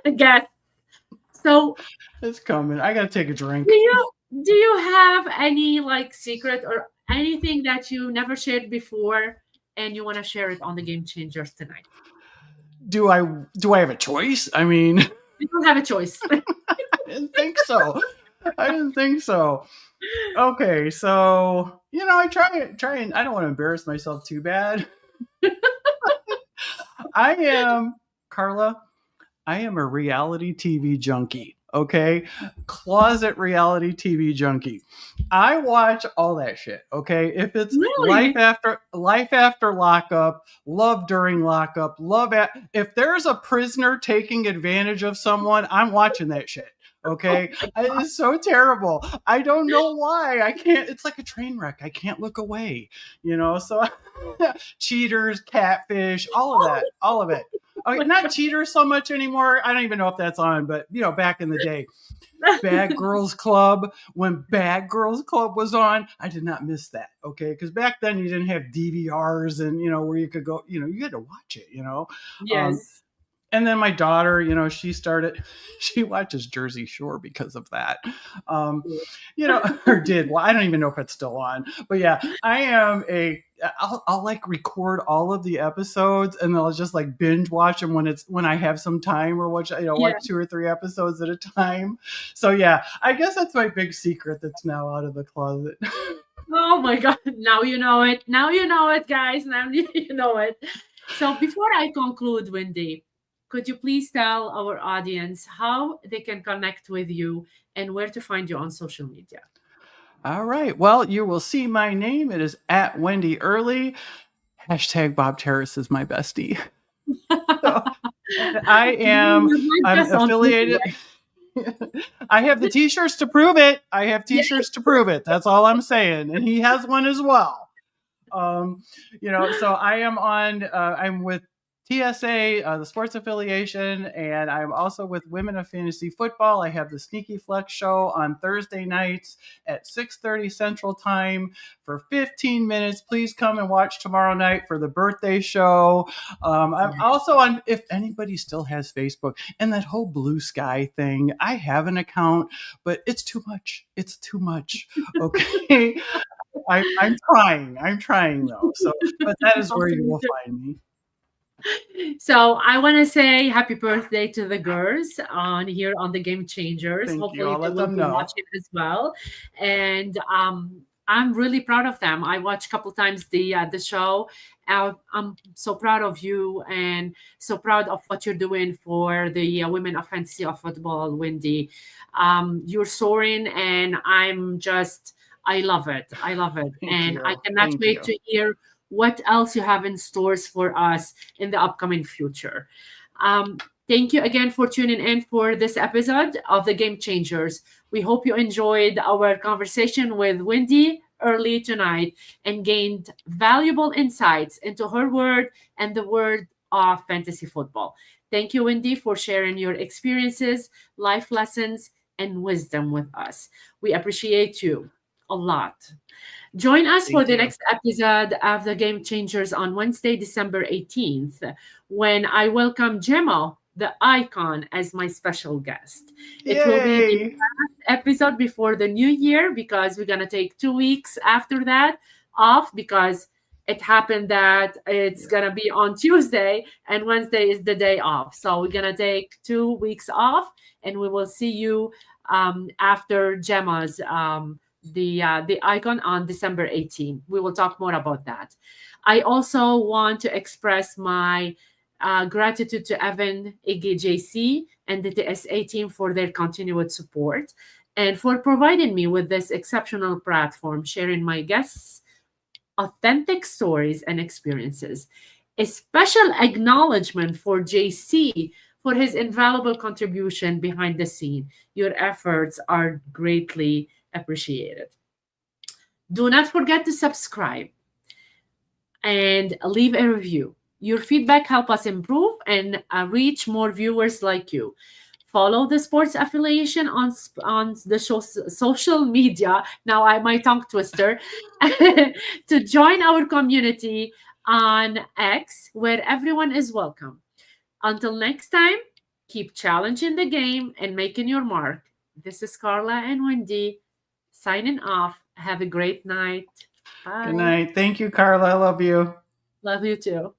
my guests. So, it's coming. I gotta take a do drink. you do you have any like secret or anything that you never shared before and you want to share it on the Game Changers tonight? Do I have a choice? I mean, You don't have a choice. I didn't think so. I didn't think so. Okay, so I try and I don't want to embarrass myself too bad. I am Carla. I am a reality TV junkie. Okay, closet reality TV junkie. I watch all that shit. Okay, if it's Really? life after lockup, love during lockup, if there's a prisoner taking advantage of someone, I'm watching that shit. Oh Okay, my it is so terrible. I don't know why. I can't. It's like a train wreck. I can't look away. So cheaters, catfish, all of that, all of it. Okay, not God. cheaters so much anymore. I don't even know if that's on, but back in the day, Bad Girls Club. When Bad Girls Club was on, I did not miss that. Okay, because back then you didn't have DVRs and where you could go. You had to watch it. Um, Yes. and then my daughter, she watches Jersey Shore because of that. Um, or did. Well, I don't even know if it's still on, but yeah, I'll like record all of the episodes and I'll just like binge watch them when I have some time, or Yeah. watch 2 or 3 episodes at a time. So yeah, I guess that's my big secret that's now out of the closet. Oh my God. Now you know it. Now you know it, guys. Now you know it. So before I conclude, Wendy, could you please tell our audience how they can connect with you and where to find you on social media? All right. Well, you will see my name. It is at Wendi Earley. Hashtag Bob Terrace is my bestie. So, and I'm affiliated. I have the t-shirts to prove it. That's all I'm saying. And he has one as well. So I am I'm with TSA, the Sports Affiliation, and I'm also with Women of Fantasy Football. I have the Sneaky Flex show on Thursday nights at 6:30 Central Time for 15 minutes. Please come and watch tomorrow night for the birthday show. I'm also on, if anybody still has Facebook and that whole Blue Sky thing, I have an account, but it's too much. Okay. I'm trying though. So, but that is where you will find me. So I want to say happy birthday to the girls on here on the Game Changers. Thank Hopefully you. I'll they let will them be know. watching as well. And I'm really proud of them. I watched a couple times the show. I'm so proud of you and so proud of what you're doing for the women of fantasy of football, Wendi. You're soaring, and I love it. And I cannot wait to hear what else you have in stores for us in the upcoming future. Thank you again for tuning in for this episode of the Game Changers. We hope you enjoyed our conversation with Wendi Earley tonight and gained valuable insights into her world and the world of fantasy football. Thank you, Wendi, for sharing your experiences, life lessons, and wisdom with us. We appreciate you a lot. Join us for the next episode of the Game Changers on Wednesday, December 18th, when I welcome Gemma, the icon, as my special guest. Yay. It will be the last episode before the new year because we're going to take 2 weeks after that off because it happened that it's going to be on Tuesday and Wednesday is the day off. So we're going to take 2 weeks off and we will see you after Gemma's the icon on December 18th. We will talk more about that. I also want to express my gratitude to Evan, Iggy JC, and the TSA team for their continued support and for providing me with this exceptional platform, sharing my guests' authentic stories and experiences. A special acknowledgement for JC for his invaluable contribution behind the scene. Your efforts are greatly appreciated. Do not forget to subscribe and leave a review. Your feedback helps us improve and reach more viewers like you. Follow the Sports Affiliation on the social media. Now my tongue twister. To join our community on X, where everyone is welcome. Until next time, keep challenging the game and making your mark. This is Carla and Wendi signing off. Have a great night. Bye. Good night. Thank you, Carla. I love you. Love you too.